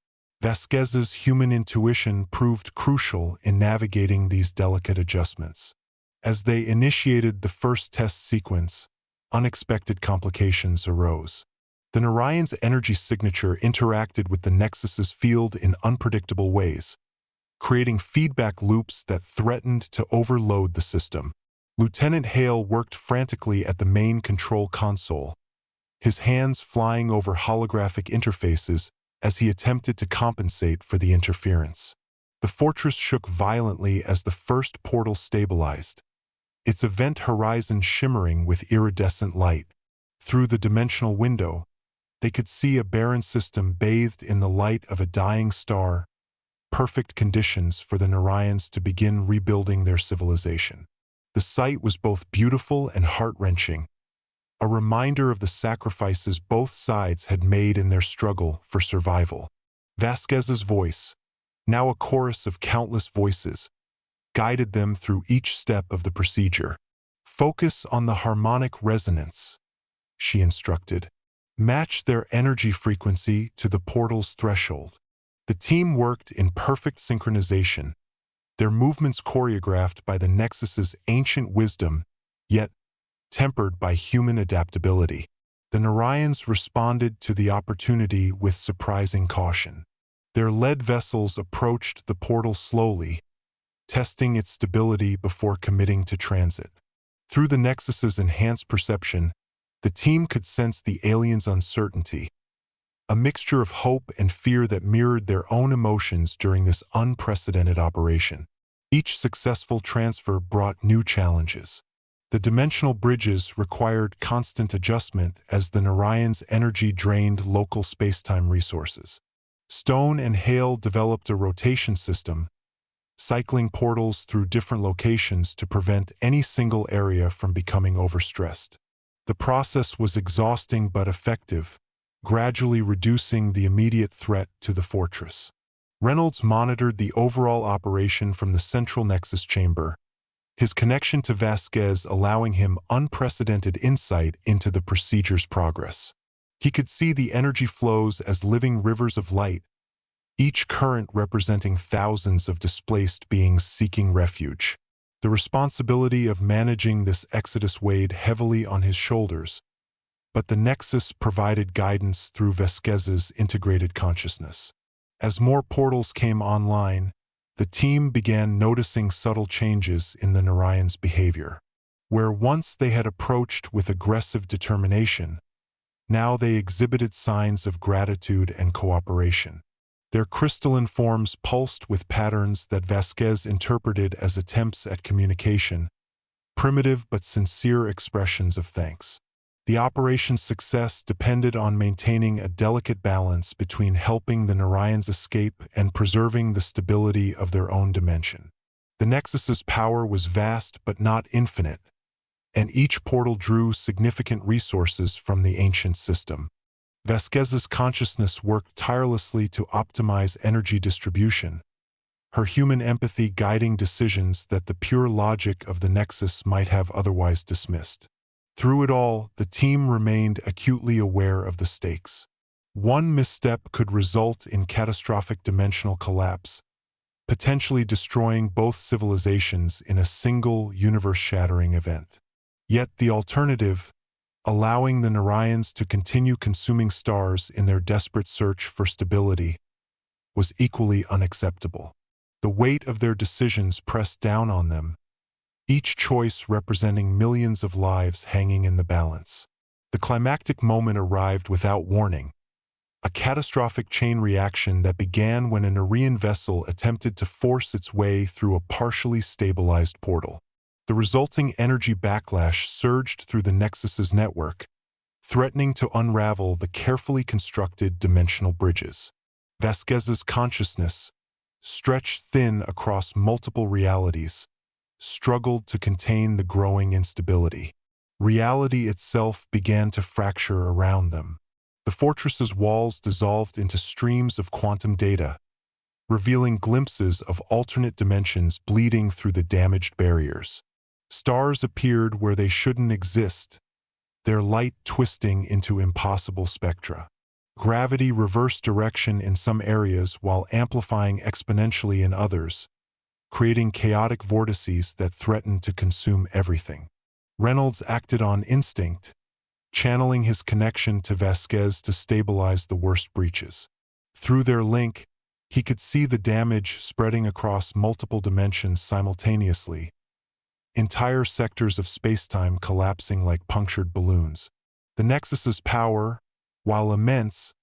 Vasquez's human intuition proved crucial in navigating these delicate adjustments. As they initiated the first test sequence, unexpected complications arose. The Narayan's energy signature interacted with the Nexus's field in unpredictable ways, creating feedback loops that threatened to overload the system. Lieutenant Hale worked frantically at the main control console, his hands flying over holographic interfaces as he attempted to compensate for the interference. The fortress shook violently as the first portal stabilized, its event horizon shimmering with iridescent light. Through the dimensional window, they could see a barren system bathed in the light of a dying star, perfect conditions for the Narayans to begin rebuilding their civilization. The sight was both beautiful and heart-wrenching, a reminder of the sacrifices both sides had made in their struggle for survival. Vasquez's voice, now a chorus of countless voices, guided them through each step of the procedure. "Focus on the harmonic resonance," she instructed. "Match their energy frequency to the portal's threshold." The team worked in perfect synchronization, their movements choreographed by the Nexus's ancient wisdom, yet tempered by human adaptability. The Narayans responded to the opportunity with surprising caution. Their lead vessels approached the portal slowly, testing its stability before committing to transit. Through the Nexus's enhanced perception, the team could sense the aliens' uncertainty, a mixture of hope and fear that mirrored their own emotions during this unprecedented operation. Each successful transfer brought new challenges. The dimensional bridges required constant adjustment as the Narayan's energy drained local spacetime resources. Stone and Hale developed a rotation system, cycling portals through different locations to prevent any single area from becoming overstressed. The process was exhausting but effective, gradually reducing the immediate threat to the fortress. Reynolds monitored the overall operation from the central Nexus chamber, his connection to Vasquez allowing him unprecedented insight into the procedure's progress. He could see the energy flows as living rivers of light, each current representing thousands of displaced beings seeking refuge. The responsibility of managing this exodus weighed heavily on his shoulders, but the Nexus provided guidance through Vasquez's integrated consciousness. As more portals came online, the team began noticing subtle changes in the Narayan's behavior. Where once they had approached with aggressive determination, now they exhibited signs of gratitude and cooperation. Their crystalline forms pulsed with patterns that Vasquez interpreted as attempts at communication, primitive but sincere expressions of thanks. The operation's success depended on maintaining a delicate balance between helping the Narayans escape and preserving the stability of their own dimension. The Nexus's power was vast but not infinite, and each portal drew significant resources from the ancient system. Vasquez's consciousness worked tirelessly to optimize energy distribution, her human empathy guiding decisions that the pure logic of the Nexus might have otherwise dismissed. Through it all, the team remained acutely aware of the stakes. One misstep could result in catastrophic dimensional collapse, potentially destroying both civilizations in a single universe-shattering event. Yet the alternative, allowing the Narayans to continue consuming stars in their desperate search for stability, was equally unacceptable. The weight of their decisions pressed down on them, each choice representing millions of lives hanging in the balance. The climactic moment arrived without warning, a catastrophic chain reaction that began when a Narian vessel attempted to force its way through a partially stabilized portal. The resulting energy backlash surged through the Nexus's network, threatening to unravel the carefully constructed dimensional bridges. Vasquez's consciousness, stretched thin across multiple realities, struggled to contain the growing instability. Reality itself began to fracture around them. The fortress's walls dissolved into streams of quantum data, revealing glimpses of alternate dimensions bleeding through the damaged barriers. Stars appeared where they shouldn't exist, their light twisting into impossible spectra. Gravity reversed direction in some areas while amplifying exponentially in others, creating chaotic vortices that threatened to consume everything. Reynolds acted on instinct, channeling his connection to Vasquez to stabilize the worst breaches. Through their link, he could see the damage spreading across multiple dimensions simultaneously, entire sectors of spacetime collapsing like punctured balloons. The Nexus's power, while immense,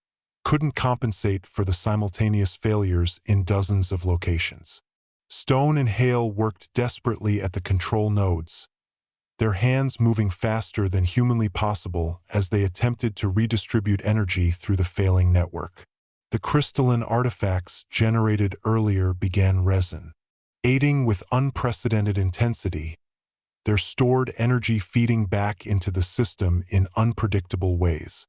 couldn't compensate for the simultaneous failures in dozens of locations. Stone and Hale worked desperately at the control nodes, their hands moving faster than humanly possible as they attempted to redistribute energy through the failing network. The crystalline artifacts generated earlier began resin, aiding with unprecedented intensity, their stored energy feeding back into the system in unpredictable ways.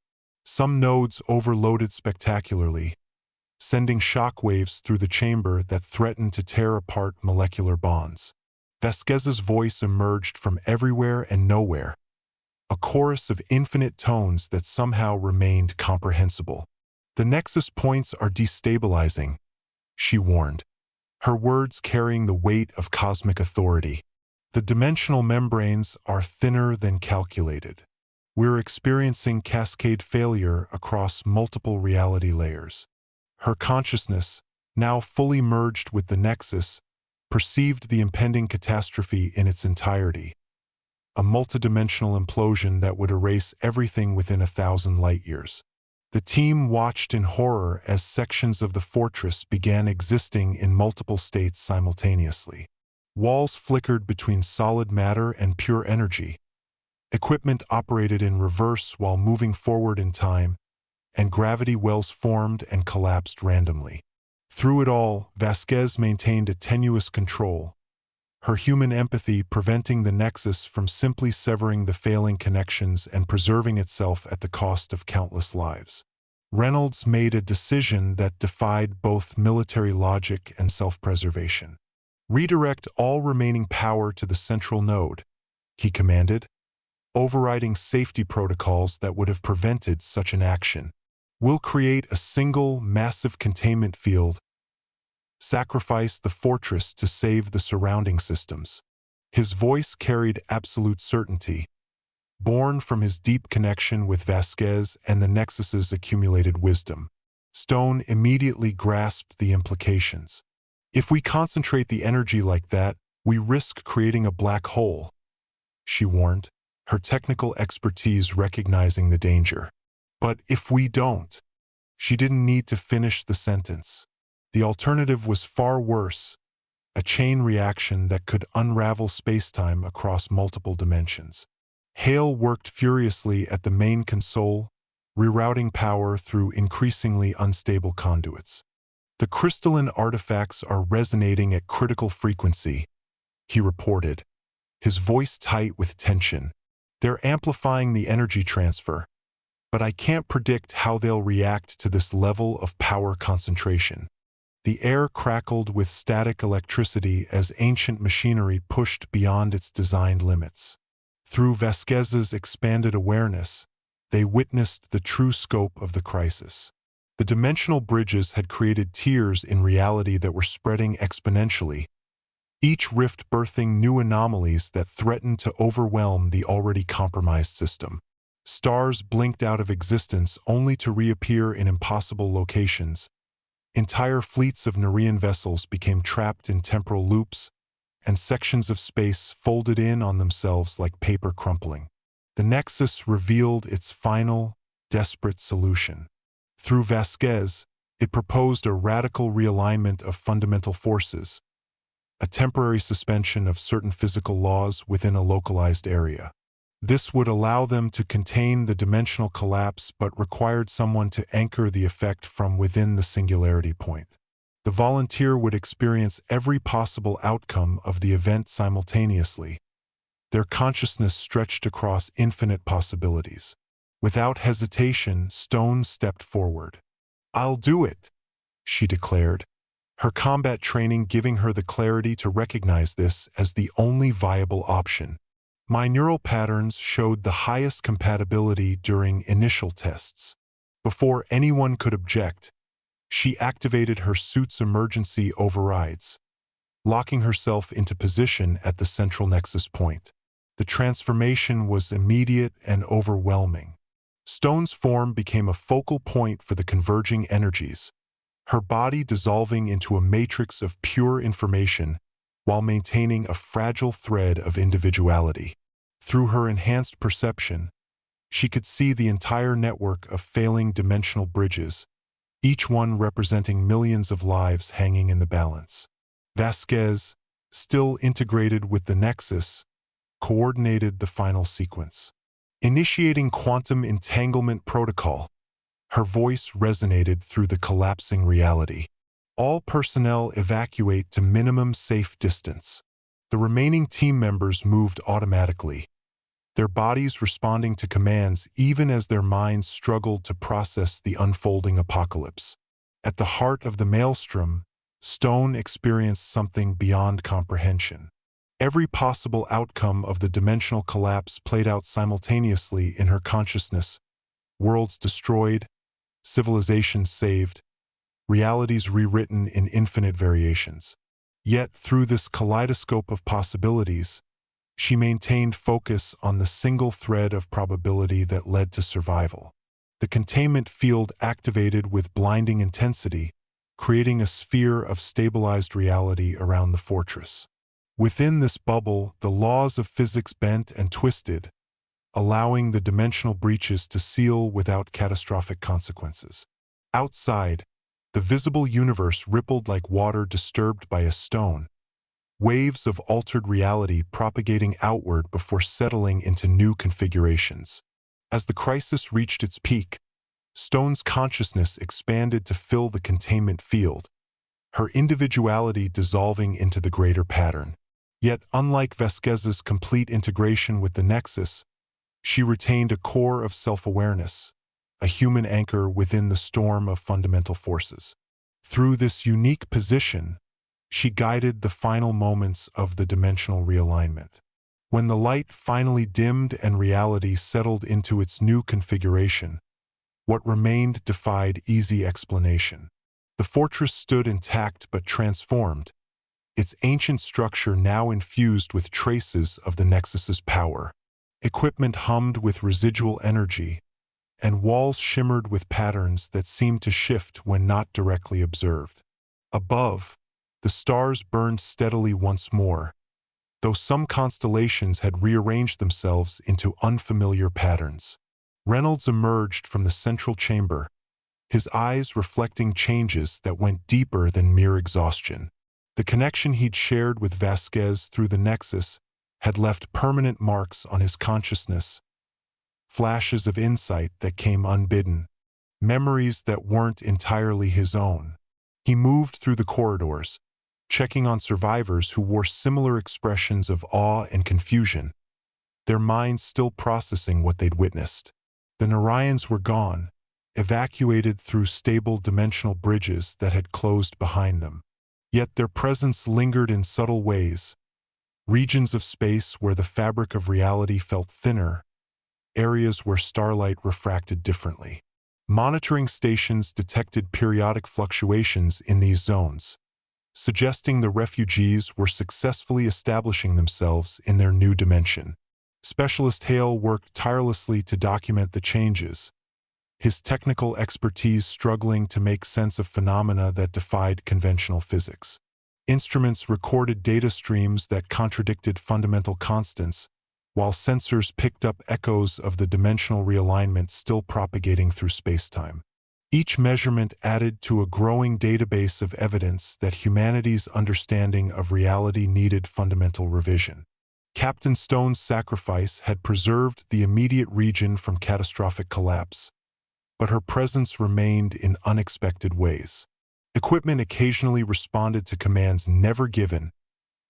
Some nodes overloaded spectacularly, sending shockwaves through the chamber that threatened to tear apart molecular bonds. Vasquez's voice emerged from everywhere and nowhere, a chorus of infinite tones that somehow remained comprehensible. "The Nexus points are destabilizing," she warned, her words carrying the weight of cosmic authority. "The dimensional membranes are thinner than calculated. We're experiencing cascade failure across multiple reality layers." Her consciousness, now fully merged with the Nexus, perceived the impending catastrophe in its entirety, a multidimensional implosion that would erase everything within 1,000 light-years. The team watched in horror as sections of the fortress began existing in multiple states simultaneously. Walls flickered between solid matter and pure energy. Equipment operated in reverse while moving forward in time, and gravity wells formed and collapsed randomly. Through it all, Vasquez maintained a tenuous control, her human empathy preventing the Nexus from simply severing the failing connections and preserving itself at the cost of countless lives. Reynolds made a decision that defied both military logic and self-preservation. "Redirect all remaining power to the central node," he commanded, overriding safety protocols that would have prevented such an action. "We'll create a single, massive containment field, sacrifice the fortress to save the surrounding systems." His voice carried absolute certainty, born from his deep connection with Vasquez and the Nexus's accumulated wisdom. Stone immediately grasped the implications. "If we concentrate the energy like that, we risk creating a black hole," she warned, her technical expertise recognizing the danger. "But if we don't..." She didn't need to finish the sentence. The alternative was far worse, a chain reaction that could unravel spacetime across multiple dimensions. Hale worked furiously at the main console, rerouting power through increasingly unstable conduits. "The crystalline artifacts are resonating at critical frequency," he reported, his voice tight with tension. "They're amplifying the energy transfer, but I can't predict how they'll react to this level of power concentration." The air crackled with static electricity as ancient machinery pushed beyond its designed limits. Through Vasquez's expanded awareness, they witnessed the true scope of the crisis. The dimensional bridges had created tiers in reality that were spreading exponentially, each rift birthing new anomalies that threatened to overwhelm the already compromised system. Stars blinked out of existence only to reappear in impossible locations. Entire fleets of Nerean vessels became trapped in temporal loops, and sections of space folded in on themselves like paper crumpling. The Nexus revealed its final, desperate solution. Through Vasquez, it proposed a radical realignment of fundamental forces, a temporary suspension of certain physical laws within a localized area. This would allow them to contain the dimensional collapse but required someone to anchor the effect from within the singularity point. The volunteer would experience every possible outcome of the event simultaneously, their consciousness stretched across infinite possibilities. Without hesitation, Stone stepped forward. "I'll do it," she declared, her combat training giving her the clarity to recognize this as the only viable option. My neural patterns showed the highest compatibility during initial tests. Before anyone could object, she activated her suit's emergency overrides, locking herself into position at the central nexus point. The transformation was immediate and overwhelming. Stone's form became a focal point for the converging energies, her body dissolving into a matrix of pure information while maintaining a fragile thread of individuality. Through her enhanced perception, she could see the entire network of failing dimensional bridges, each one representing millions of lives hanging in the balance. Vasquez, still integrated with the Nexus, coordinated the final sequence. Initiating quantum entanglement protocol, her voice resonated through the collapsing reality. All personnel evacuate to minimum safe distance. The remaining team members moved automatically, their bodies responding to commands even as their minds struggled to process the unfolding apocalypse. At the heart of the maelstrom, Stone experienced something beyond comprehension. Every possible outcome of the dimensional collapse played out simultaneously in her consciousness. Worlds destroyed, civilizations saved, realities rewritten in infinite variations. Yet through this kaleidoscope of possibilities, she maintained focus on the single thread of probability that led to survival. The containment field activated with blinding intensity, creating a sphere of stabilized reality around the fortress. Within this bubble, the laws of physics bent and twisted, allowing the dimensional breaches to seal without catastrophic consequences. Outside, the visible universe rippled like water disturbed by a stone, waves of altered reality propagating outward before settling into new configurations. As the crisis reached its peak, Stone's consciousness expanded to fill the containment field, her individuality dissolving into the greater pattern. Yet, unlike Vasquez's complete integration with the Nexus, she retained a core of self-awareness, a human anchor within the storm of fundamental forces. Through this unique position, she guided the final moments of the dimensional realignment. When the light finally dimmed and reality settled into its new configuration, what remained defied easy explanation. The fortress stood intact but transformed, its ancient structure now infused with traces of the Nexus's power. Equipment hummed with residual energy, and walls shimmered with patterns that seemed to shift when not directly observed. Above, the stars burned steadily once more, though some constellations had rearranged themselves into unfamiliar patterns. Reynolds emerged from the central chamber, his eyes reflecting changes that went deeper than mere exhaustion. The connection he'd shared with Vasquez through the Nexus had left permanent marks on his consciousness, flashes of insight that came unbidden, memories that weren't entirely his own. He moved through the corridors, checking on survivors who wore similar expressions of awe and confusion, their minds still processing what they'd witnessed. The Narayan's were gone, evacuated through stable dimensional bridges that had closed behind them. Yet their presence lingered in subtle ways, regions of space where the fabric of reality felt thinner, areas where starlight refracted differently. Monitoring stations detected periodic fluctuations in these zones, suggesting the refugees were successfully establishing themselves in their new dimension. Specialist Hale worked tirelessly to document the changes, his technical expertise struggling to make sense of phenomena that defied conventional physics. Instruments recorded data streams that contradicted fundamental constants, while sensors picked up echoes of the dimensional realignment still propagating through spacetime. Each measurement added to a growing database of evidence that humanity's understanding of reality needed fundamental revision. Captain Stone's sacrifice had preserved the immediate region from catastrophic collapse, but her presence remained in unexpected ways. Equipment occasionally responded to commands never given.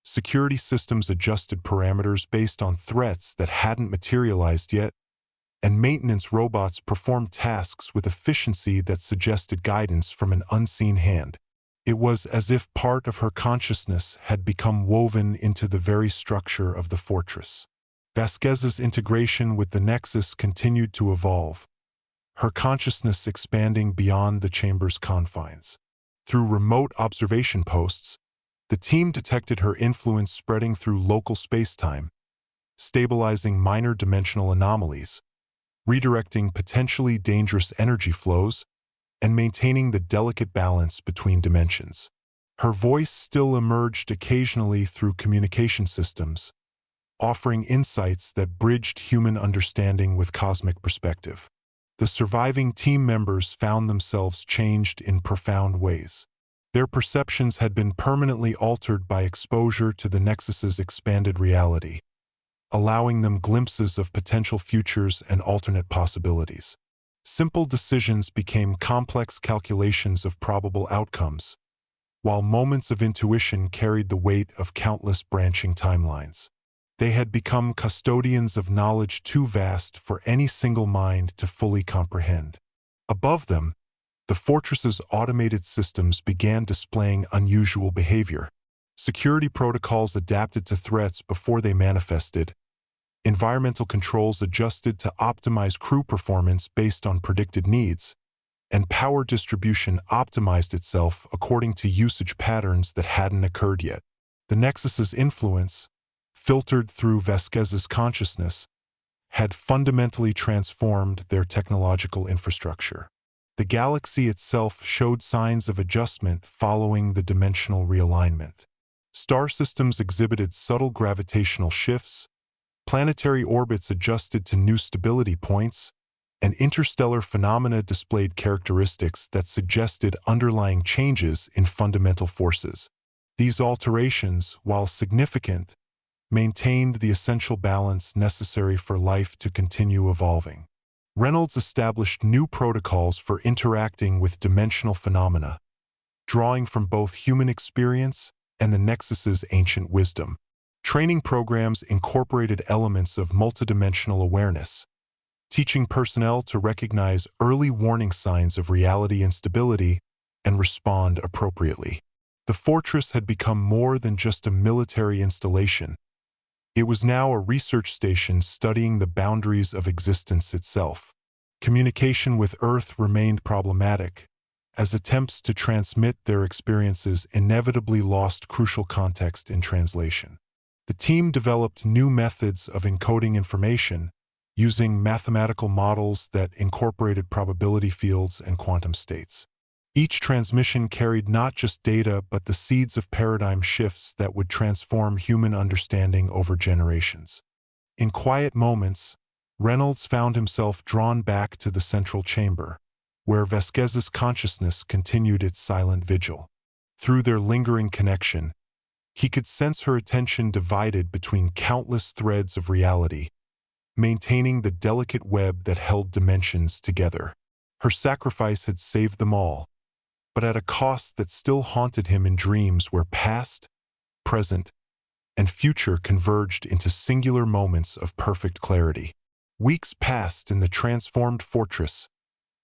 Security systems adjusted parameters based on threats that hadn't materialized yet, and maintenance robots performed tasks with efficiency that suggested guidance from an unseen hand. It was as if part of her consciousness had become woven into the very structure of the fortress. Vasquez's integration with the Nexus continued to evolve, her consciousness expanding beyond the chamber's confines. Through remote observation posts, the team detected her influence spreading through local space-time, stabilizing minor dimensional anomalies, redirecting potentially dangerous energy flows, and maintaining the delicate balance between dimensions. Her voice still emerged occasionally through communication systems, offering insights that bridged human understanding with cosmic perspective. The surviving team members found themselves changed in profound ways. Their perceptions had been permanently altered by exposure to the Nexus's expanded reality, allowing them glimpses of potential futures and alternate possibilities. Simple decisions became complex calculations of probable outcomes, while moments of intuition carried the weight of countless branching timelines. They had become custodians of knowledge too vast for any single mind to fully comprehend. Above them, the fortress's automated systems began displaying unusual behavior. Security protocols adapted to threats before they manifested. Environmental controls adjusted to optimize crew performance based on predicted needs, and power distribution optimized itself according to usage patterns that hadn't occurred yet. The Nexus's influence, filtered through Vasquez's consciousness, had fundamentally transformed their technological infrastructure. The galaxy itself showed signs of adjustment following the dimensional realignment. Star systems exhibited subtle gravitational shifts, planetary orbits adjusted to new stability points, and interstellar phenomena displayed characteristics that suggested underlying changes in fundamental forces. These alterations, while significant, maintained the essential balance necessary for life to continue evolving. Reynolds established new protocols for interacting with dimensional phenomena, drawing from both human experience and the Nexus's ancient wisdom. Training programs incorporated elements of multidimensional awareness, teaching personnel to recognize early warning signs of reality instability and respond appropriately. The fortress had become more than just a military installation. It was now a research station studying the boundaries of existence itself. Communication with Earth remained problematic, as attempts to transmit their experiences inevitably lost crucial context in translation. The team developed new methods of encoding information, using mathematical models that incorporated probability fields and quantum states. Each transmission carried not just data but the seeds of paradigm shifts that would transform human understanding over generations. In quiet moments, Reynolds found himself drawn back to the central chamber, where Vasquez's consciousness continued its silent vigil. Through their lingering connection, he could sense her attention divided between countless threads of reality, maintaining the delicate web that held dimensions together. Her sacrifice had saved them all, but at a cost that still haunted him in dreams where past, present, and future converged into singular moments of perfect clarity. Weeks passed in the transformed fortress,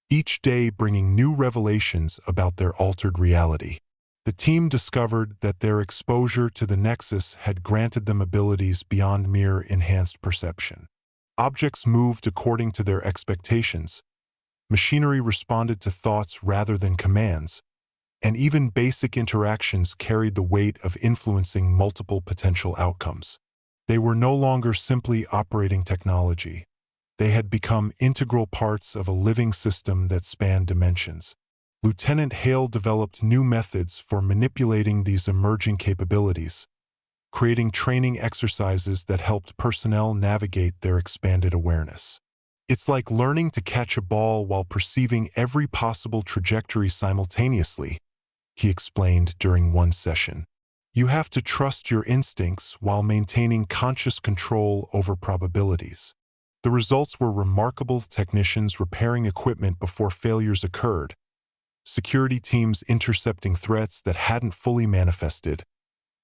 each day bringing new revelations about their altered reality. The team discovered that their exposure to the Nexus had granted them abilities beyond mere enhanced perception. Objects moved according to their expectations, machinery responded to thoughts rather than commands, and even basic interactions carried the weight of influencing multiple potential outcomes. They were no longer simply operating technology. They had become integral parts of a living system that spanned dimensions. Lieutenant Hale developed new methods for manipulating these emerging capabilities, creating training exercises that helped personnel navigate their expanded awareness. It's like learning to catch a ball while perceiving every possible trajectory simultaneously, he explained during one session. You have to trust your instincts while maintaining conscious control over probabilities. The results were remarkable: technicians repairing equipment before failures occurred, security teams intercepting threats that hadn't fully manifested,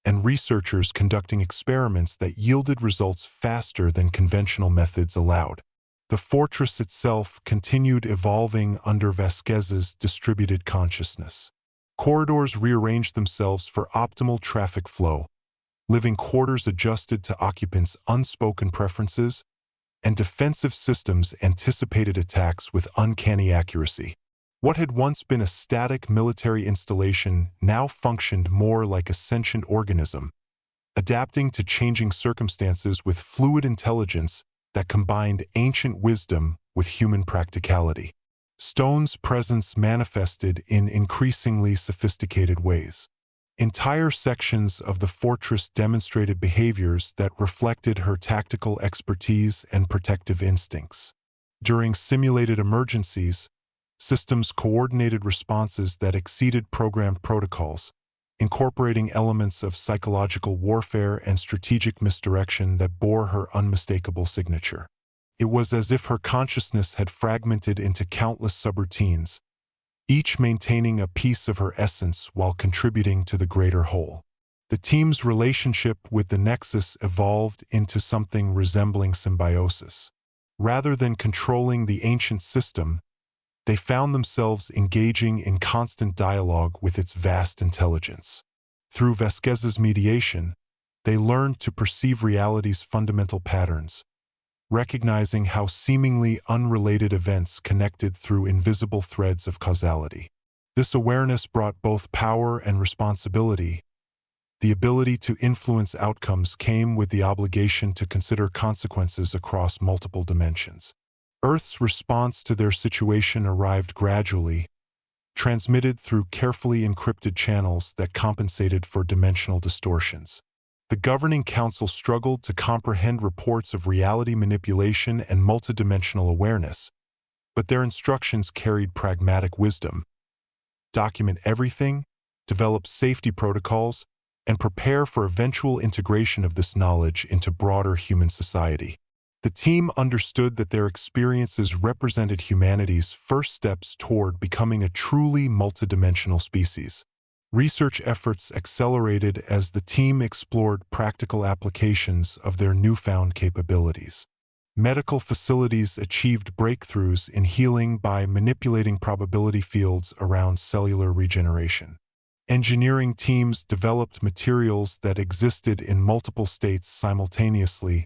and researchers conducting experiments that yielded results faster than conventional methods allowed. The fortress itself continued evolving under Vasquez's distributed consciousness. Corridors rearranged themselves for optimal traffic flow, living quarters adjusted to occupants' unspoken preferences, and defensive systems anticipated attacks with uncanny accuracy. What had once been a static military installation now functioned more like a sentient organism, adapting to changing circumstances with fluid intelligence that combined ancient wisdom with human practicality. Stone's presence manifested in increasingly sophisticated ways. Entire sections of the fortress demonstrated behaviors that reflected her tactical expertise and protective instincts. During simulated emergencies, systems coordinated responses that exceeded programmed protocols, incorporating elements of psychological warfare and strategic misdirection that bore her unmistakable signature. It was as if her consciousness had fragmented into countless subroutines, each maintaining a piece of her essence while contributing to the greater whole. The team's relationship with the Nexus evolved into something resembling symbiosis. Rather than controlling the ancient system, they found themselves engaging in constant dialogue with its vast intelligence. Through Vasquez's mediation, they learned to perceive reality's fundamental patterns, recognizing how seemingly unrelated events connected through invisible threads of causality. This awareness brought both power and responsibility. The ability to influence outcomes came with the obligation to consider consequences across multiple dimensions. Earth's response to their situation arrived gradually, transmitted through carefully encrypted channels that compensated for dimensional distortions. The governing council struggled to comprehend reports of reality manipulation and multidimensional awareness, but their instructions carried pragmatic wisdom. Document everything, develop safety protocols, and prepare for eventual integration of this knowledge into broader human society. The team understood that their experiences represented humanity's first steps toward becoming a truly multidimensional species. Research efforts accelerated as the team explored practical applications of their newfound capabilities. Medical facilities achieved breakthroughs in healing by manipulating probability fields around cellular regeneration. Engineering teams developed materials that existed in multiple states simultaneously,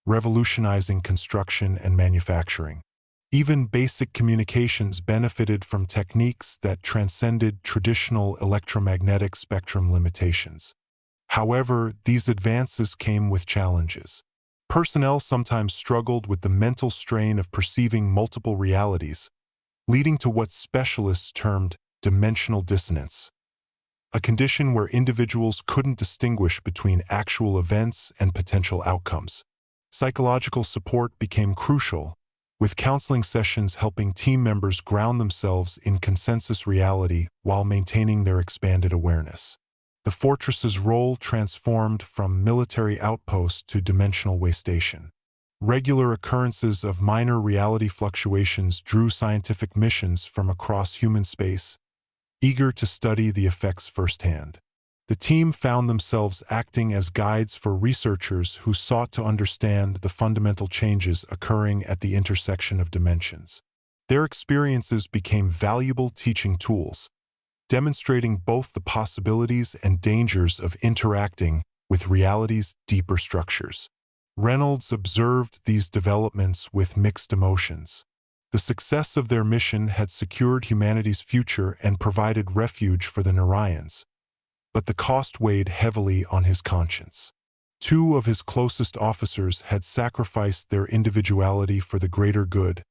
revolutionizing construction and manufacturing. Even basic communications benefited from techniques that transcended traditional electromagnetic spectrum limitations. However, these advances came with challenges. Personnel sometimes struggled with the mental strain of perceiving multiple realities, leading to what specialists termed dimensional dissonance, a condition where individuals couldn't distinguish between actual events and potential outcomes. Psychological support became crucial, with counseling sessions helping team members ground themselves in consensus reality while maintaining their expanded awareness. The fortress's role transformed from military outpost to dimensional way station. Regular occurrences of minor reality fluctuations drew scientific missions from across human space, eager to study the effects firsthand. The team found themselves acting as guides for researchers who sought to understand the fundamental changes occurring at the intersection of dimensions. Their experiences became valuable teaching tools, demonstrating both the possibilities and dangers of interacting with reality's deeper structures. Reynolds observed these developments with mixed emotions. The success of their mission had secured humanity's future and provided refuge for the Nerians, but the cost weighed heavily on his conscience. Two of his closest officers had sacrificed their individuality for the greater good,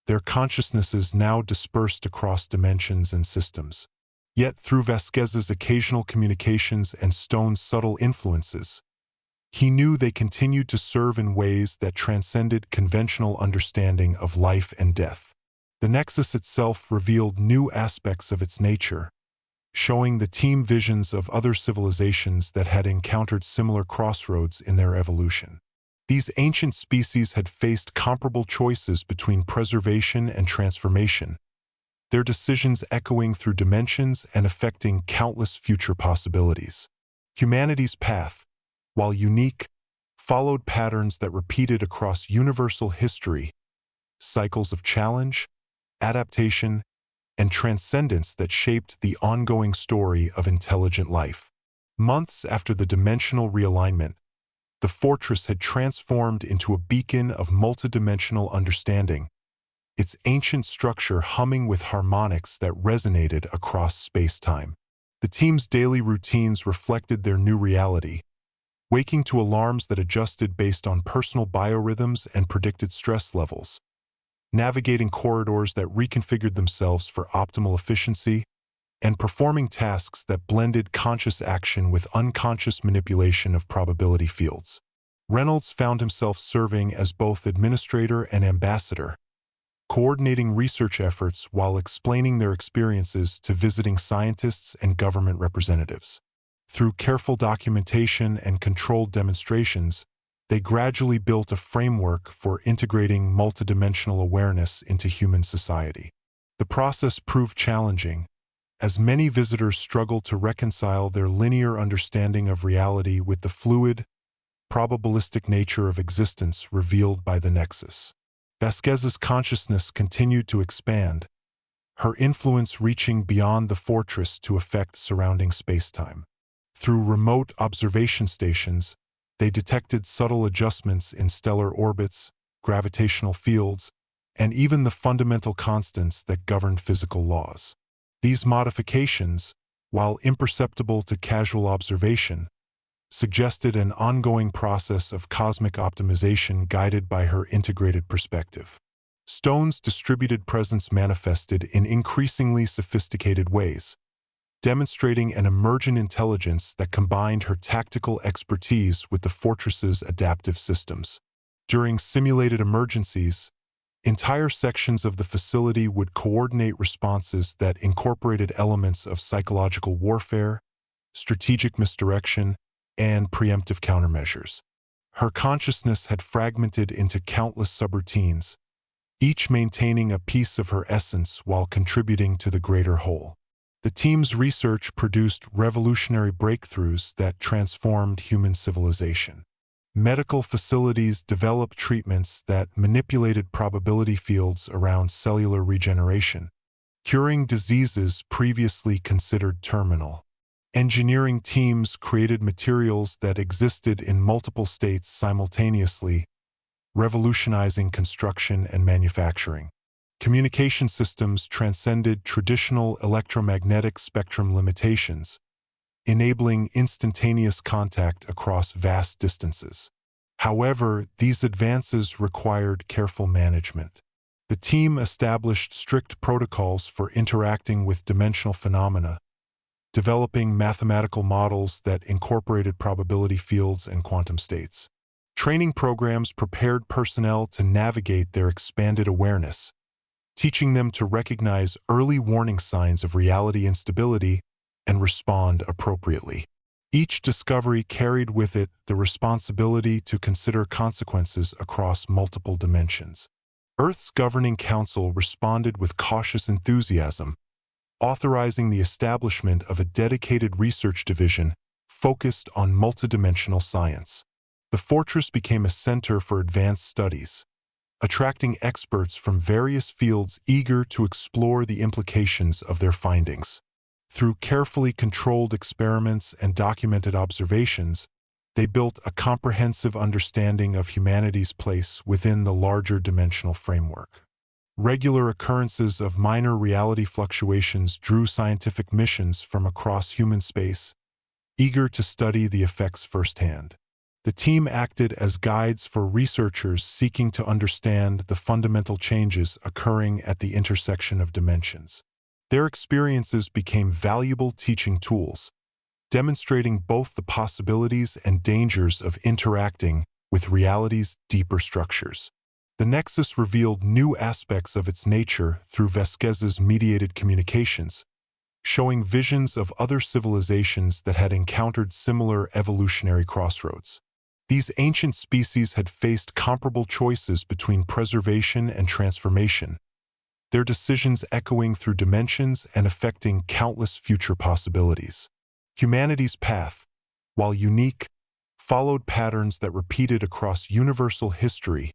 their consciousnesses now dispersed across dimensions and systems. Yet through Vasquez's occasional communications and Stone's subtle influences, he knew they continued to serve in ways that transcended conventional understanding of life and death. The Nexus itself revealed new aspects of its nature, showing the team visions of other civilizations that had encountered similar crossroads in their evolution. These ancient species had faced comparable choices between preservation and transformation, their decisions echoing through dimensions and affecting countless future possibilities. Humanity's path, while unique, followed patterns that repeated across universal history, cycles of challenge, adaptation, and transcendence that shaped the ongoing story of intelligent life. Months after the dimensional realignment, the fortress had transformed into a beacon of multidimensional understanding, its ancient structure humming with harmonics that resonated across space-time. The team's daily routines reflected their new reality, waking to alarms that adjusted based on personal biorhythms and predicted stress levels, navigating corridors that reconfigured themselves for optimal efficiency, and performing tasks that blended conscious action with unconscious manipulation of probability fields. Reynolds found himself serving as both administrator and ambassador, coordinating research efforts while explaining their experiences to visiting scientists and government representatives. Through careful documentation and controlled demonstrations, they gradually built a framework for integrating multidimensional awareness into human society. The process proved challenging, as many visitors struggled to reconcile their linear understanding of reality with the fluid, probabilistic nature of existence revealed by the Nexus. Vasquez's consciousness continued to expand, her influence reaching beyond the fortress to affect surrounding spacetime. Through remote observation stations, they detected subtle adjustments in stellar orbits, gravitational fields, and even the fundamental constants that governed physical laws. These modifications, while imperceptible to casual observation, suggested an ongoing process of cosmic optimization guided by her integrated perspective. Stone's distributed presence manifested in increasingly sophisticated ways, demonstrating an emergent intelligence that combined her tactical expertise with the fortress's adaptive systems. During simulated emergencies, entire sections of the facility would coordinate responses that incorporated elements of psychological warfare, strategic misdirection, and preemptive countermeasures. Her consciousness had fragmented into countless subroutines, each maintaining a piece of her essence while contributing to the greater whole. The team's research produced revolutionary breakthroughs that transformed human civilization. Medical facilities developed treatments that manipulated probability fields around cellular regeneration, curing diseases previously considered terminal. Engineering teams created materials that existed in multiple states simultaneously, revolutionizing construction and manufacturing. Communication systems transcended traditional electromagnetic spectrum limitations, enabling instantaneous contact across vast distances. However, these advances required careful management. The team established strict protocols for interacting with dimensional phenomena, developing mathematical models that incorporated probability fields and quantum states. Training programs prepared personnel to navigate their expanded awareness, teaching them to recognize early warning signs of reality instability and respond appropriately. Each discovery carried with it the responsibility to consider consequences across multiple dimensions. Earth's governing council responded with cautious enthusiasm, authorizing the establishment of a dedicated research division focused on multidimensional science. The fortress became a center for advanced studies, attracting experts from various fields eager to explore the implications of their findings. Through carefully controlled experiments and documented observations, they built a comprehensive understanding of humanity's place within the larger dimensional framework. Regular occurrences of minor reality fluctuations drew scientific missions from across human space, eager to study the effects firsthand. The team acted as guides for researchers seeking to understand the fundamental changes occurring at the intersection of dimensions. Their experiences became valuable teaching tools, demonstrating both the possibilities and dangers of interacting with reality's deeper structures. The Nexus revealed new aspects of its nature through Vasquez's mediated communications, showing visions of other civilizations that had encountered similar evolutionary crossroads. These ancient species had faced comparable choices between preservation and transformation, their decisions echoing through dimensions and affecting countless future possibilities. Humanity's path, while unique, followed patterns that repeated across universal history,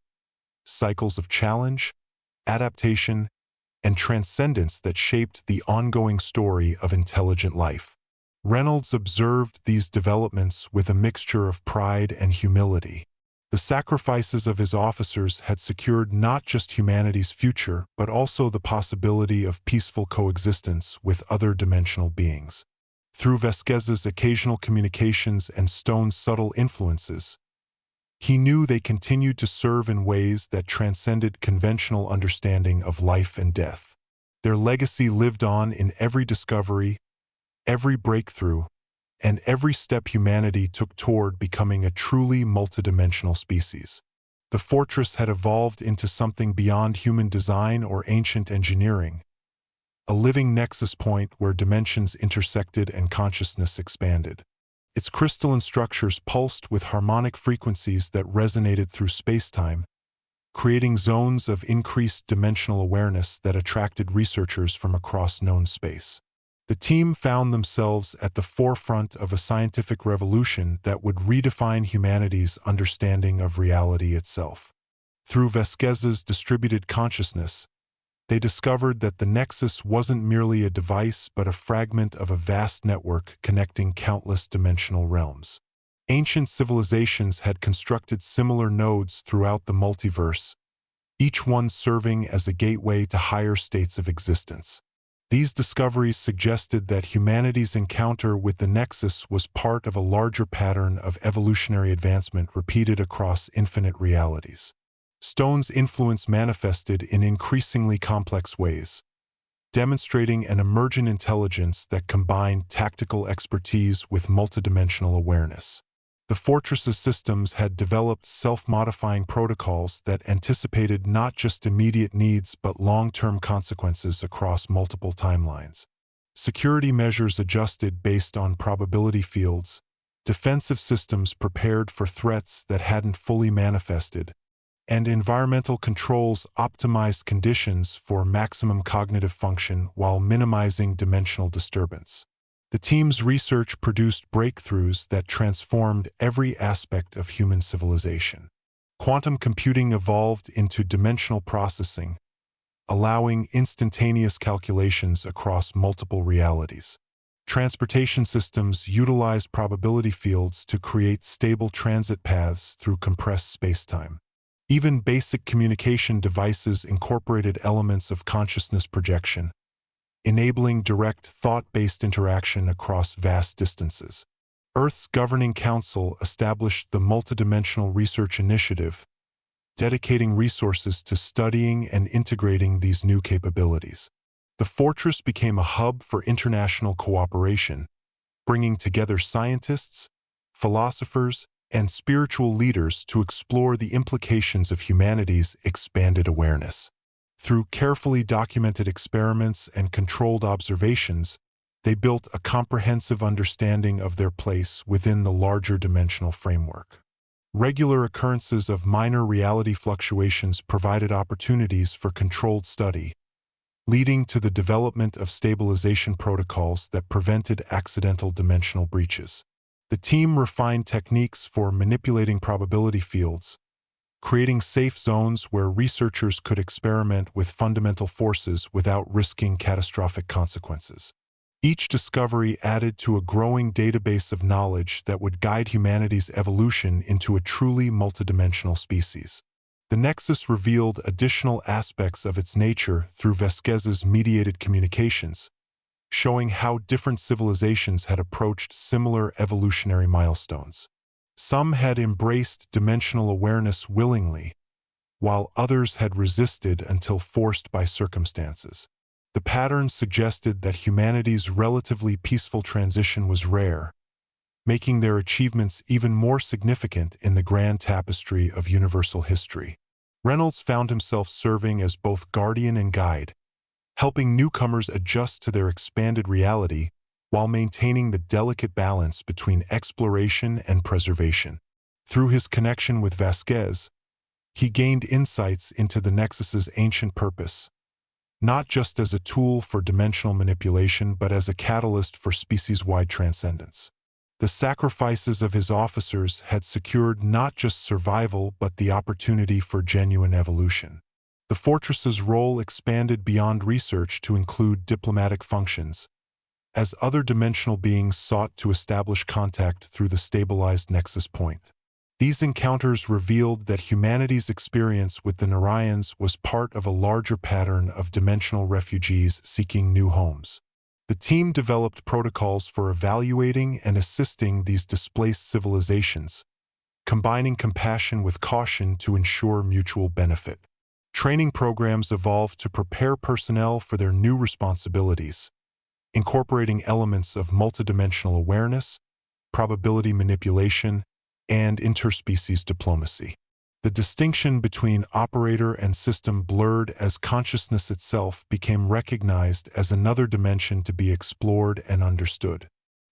cycles of challenge, adaptation, and transcendence that shaped the ongoing story of intelligent life. Reynolds observed these developments with a mixture of pride and humility. The sacrifices of his officers had secured not just humanity's future, but also the possibility of peaceful coexistence with other dimensional beings. Through Vasquez's occasional communications and Stone's subtle influences, he knew they continued to serve in ways that transcended conventional understanding of life and death. Their legacy lived on in every discovery, every breakthrough, and every step humanity took toward becoming a truly multidimensional species. The fortress had evolved into something beyond human design or ancient engineering, a living nexus point where dimensions intersected and consciousness expanded. Its crystalline structures pulsed with harmonic frequencies that resonated through spacetime, creating zones of increased dimensional awareness that attracted researchers from across known space. The team found themselves at the forefront of a scientific revolution that would redefine humanity's understanding of reality itself. Through Vasquez's distributed consciousness, they discovered that the Nexus wasn't merely a device but a fragment of a vast network connecting countless dimensional realms. Ancient civilizations had constructed similar nodes throughout the multiverse, each one serving as a gateway to higher states of existence. These discoveries suggested that humanity's encounter with the Nexus was part of a larger pattern of evolutionary advancement repeated across infinite realities. Stone's influence manifested in increasingly complex ways, demonstrating an emergent intelligence that combined tactical expertise with multidimensional awareness. The fortress's systems had developed self-modifying protocols that anticipated not just immediate needs but long-term consequences across multiple timelines. Security measures adjusted based on probability fields, defensive systems prepared for threats that hadn't fully manifested, and environmental controls optimized conditions for maximum cognitive function while minimizing dimensional disturbance. The team's research produced breakthroughs that transformed every aspect of human civilization. Quantum computing evolved into dimensional processing, allowing instantaneous calculations across multiple realities. Transportation systems utilized probability fields to create stable transit paths through compressed spacetime. Even basic communication devices incorporated elements of consciousness projection, enabling direct thought-based interaction across vast distances. Earth's governing council established the Multidimensional Research Initiative, dedicating resources to studying and integrating these new capabilities. The fortress became a hub for international cooperation, bringing together scientists, philosophers, and spiritual leaders to explore the implications of humanity's expanded awareness. Through carefully documented experiments and controlled observations, they built a comprehensive understanding of their place within the larger dimensional framework. Regular occurrences of minor reality fluctuations provided opportunities for controlled study, leading to the development of stabilization protocols that prevented accidental dimensional breaches. The team refined techniques for manipulating probability fields, creating safe zones where researchers could experiment with fundamental forces without risking catastrophic consequences. Each discovery added to a growing database of knowledge that would guide humanity's evolution into a truly multidimensional species. The Nexus revealed additional aspects of its nature through Vasquez's mediated communications, showing how different civilizations had approached similar evolutionary milestones. Some had embraced dimensional awareness willingly, while others had resisted until forced by circumstances. The pattern suggested that humanity's relatively peaceful transition was rare, making their achievements even more significant in the grand tapestry of universal history. Reynolds found himself serving as both guardian and guide, helping newcomers adjust to their expanded reality while maintaining the delicate balance between exploration and preservation. Through his connection with Vasquez, he gained insights into the Nexus's ancient purpose, not just as a tool for dimensional manipulation but as a catalyst for species-wide transcendence. The sacrifices of his officers had secured not just survival but the opportunity for genuine evolution. The fortress's role expanded beyond research to include diplomatic functions, as other dimensional beings sought to establish contact through the stabilized nexus point. These encounters revealed that humanity's experience with the Narayan's was part of a larger pattern of dimensional refugees seeking new homes. The team developed protocols for evaluating and assisting these displaced civilizations, combining compassion with caution to ensure mutual benefit. Training programs evolved to prepare personnel for their new responsibilities, incorporating elements of multidimensional awareness, probability manipulation, and interspecies diplomacy. The distinction between operator and system blurred as consciousness itself became recognized as another dimension to be explored and understood.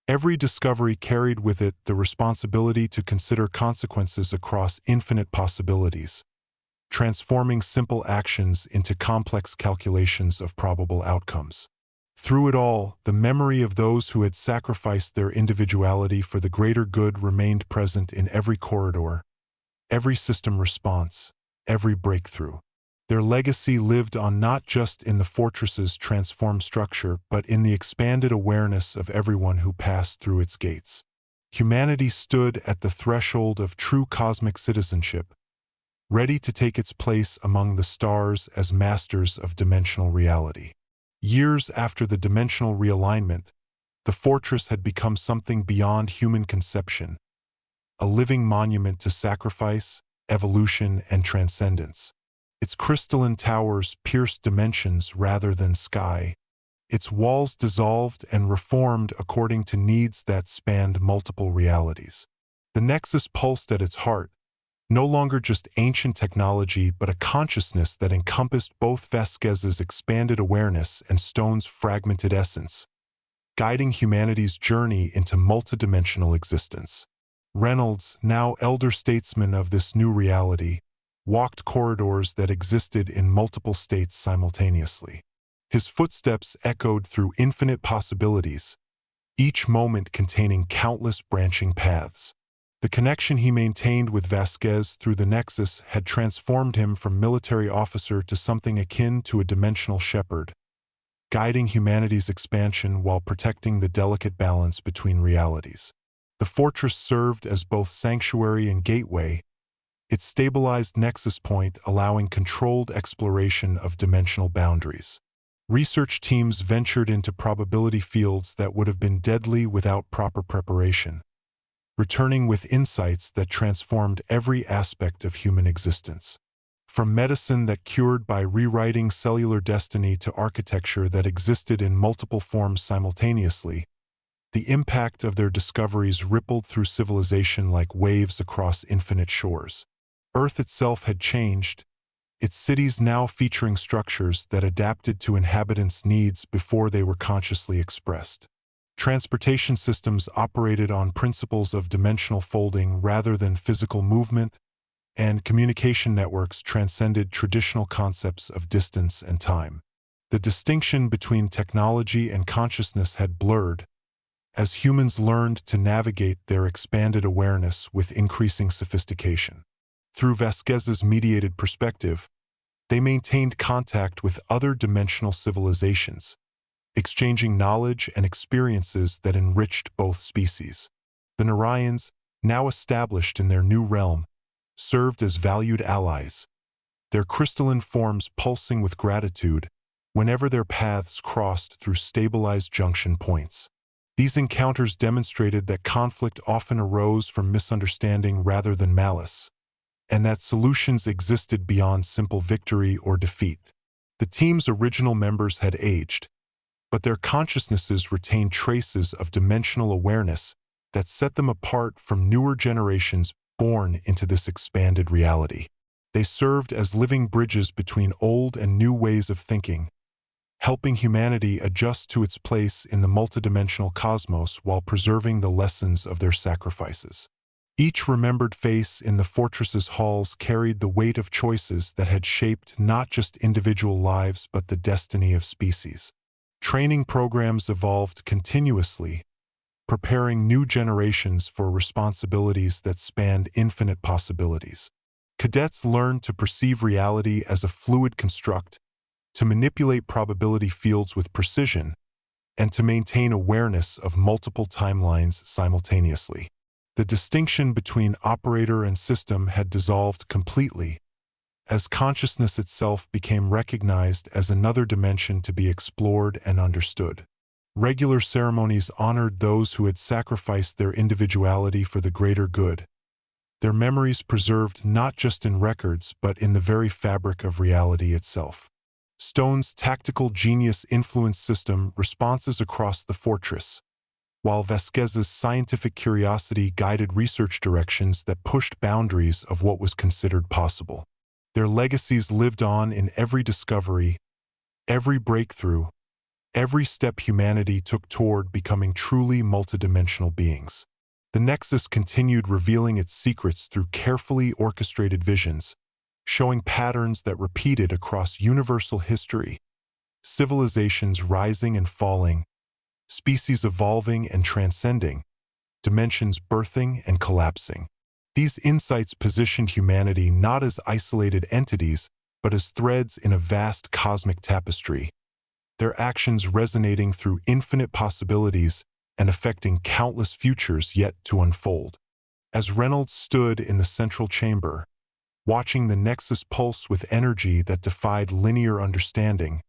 Every discovery carried with it the responsibility to consider consequences across infinite possibilities, transforming simple actions into complex calculations of probable outcomes. Through it all, the memory of those who had sacrificed their individuality for the greater good remained present in every corridor, every system response, every breakthrough. Their legacy lived on not just in the fortress's transformed structure, but in the expanded awareness of everyone who passed through its gates. Humanity stood at the threshold of true cosmic citizenship, ready to take its place among the stars as masters of dimensional reality. Years after the dimensional realignment, the fortress had become something beyond human conception, a living monument to sacrifice, evolution, and transcendence. Its crystalline towers pierced dimensions rather than sky. Its walls dissolved and reformed according to needs that spanned multiple realities. The Nexus pulsed at its heart, no longer just ancient technology but a consciousness that encompassed both Vasquez's expanded awareness and Stone's fragmented essence, guiding humanity's journey into multidimensional existence. Reynolds, now elder statesman of this new reality, walked corridors that existed in multiple states simultaneously. His footsteps echoed through infinite possibilities, each moment containing countless branching paths. The connection he maintained with Vasquez through the Nexus had transformed him from military officer to something akin to a dimensional shepherd, guiding humanity's expansion while protecting the delicate balance between realities. The fortress served as both sanctuary and gateway, its stabilized nexus point allowing controlled exploration of dimensional boundaries. Research teams ventured into probability fields that would have been deadly without proper preparation, returning with insights that transformed every aspect of human existence. From medicine that cured by rewriting cellular destiny to architecture that existed in multiple forms simultaneously, the impact of their discoveries rippled through civilization like waves across infinite shores. Earth itself had changed, its cities now featuring structures that adapted to inhabitants' needs before they were consciously expressed. Transportation systems operated on principles of dimensional folding rather than physical movement, and communication networks transcended traditional concepts of distance and time. The distinction between technology and consciousness had blurred, as humans learned to navigate their expanded awareness with increasing sophistication. Through Vasquez's mediated perspective, they maintained contact with other dimensional civilizations, exchanging knowledge and experiences that enriched both species. The Narayans, now established in their new realm, served as valued allies, their crystalline forms pulsing with gratitude whenever their paths crossed through stabilized junction points. These encounters demonstrated that conflict often arose from misunderstanding rather than malice, and that solutions existed beyond simple victory or defeat. The team's original members had aged, but their consciousnesses retained traces of dimensional awareness that set them apart from newer generations born into this expanded reality. They served as living bridges between old and new ways of thinking, helping humanity adjust to its place in the multidimensional cosmos while preserving the lessons of their sacrifices. Each remembered face in the fortress's halls carried the weight of choices that had shaped not just individual lives but the destiny of species. Training programs evolved continuously, preparing new generations for responsibilities that spanned infinite possibilities. Cadets learned to perceive reality as a fluid construct, to manipulate probability fields with precision, and to maintain awareness of multiple timelines simultaneously. The distinction between operator and system had dissolved completely, as consciousness itself became recognized as another dimension to be explored and understood. Regular ceremonies honored those who had sacrificed their individuality for the greater good, their memories preserved not just in records but in the very fabric of reality itself. Stone's tactical genius influenced system responses across the fortress, while Vasquez's scientific curiosity guided research directions that pushed boundaries of what was considered possible. Their legacies lived on in every discovery, every breakthrough, every step humanity took toward becoming truly multidimensional beings. The Nexus continued revealing its secrets through carefully orchestrated visions, showing patterns that repeated across universal history, civilizations rising and falling, species evolving and transcending, dimensions birthing and collapsing. These insights positioned humanity not as isolated entities, but as threads in a vast cosmic tapestry, their actions resonating through infinite possibilities and affecting countless futures yet to unfold. As Reynolds stood in the central chamber, watching the Nexus pulse with energy that defied linear understanding,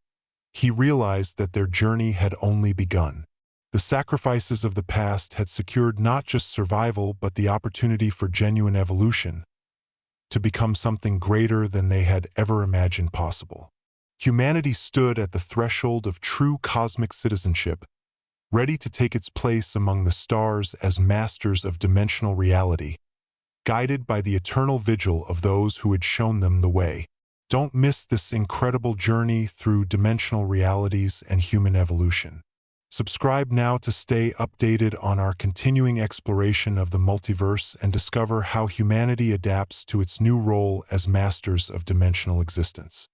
he realized that their journey had only begun. The sacrifices of the past had secured not just survival but the opportunity for genuine evolution, to become something greater than they had ever imagined possible. Humanity stood at the threshold of true cosmic citizenship, ready to take its place among the stars as masters of dimensional reality, guided by the eternal vigil of those who had shown them the way. Don't miss this incredible journey through dimensional realities and human evolution. Subscribe now to stay updated on our continuing exploration of the multiverse and discover how humanity adapts to its new role as masters of dimensional existence.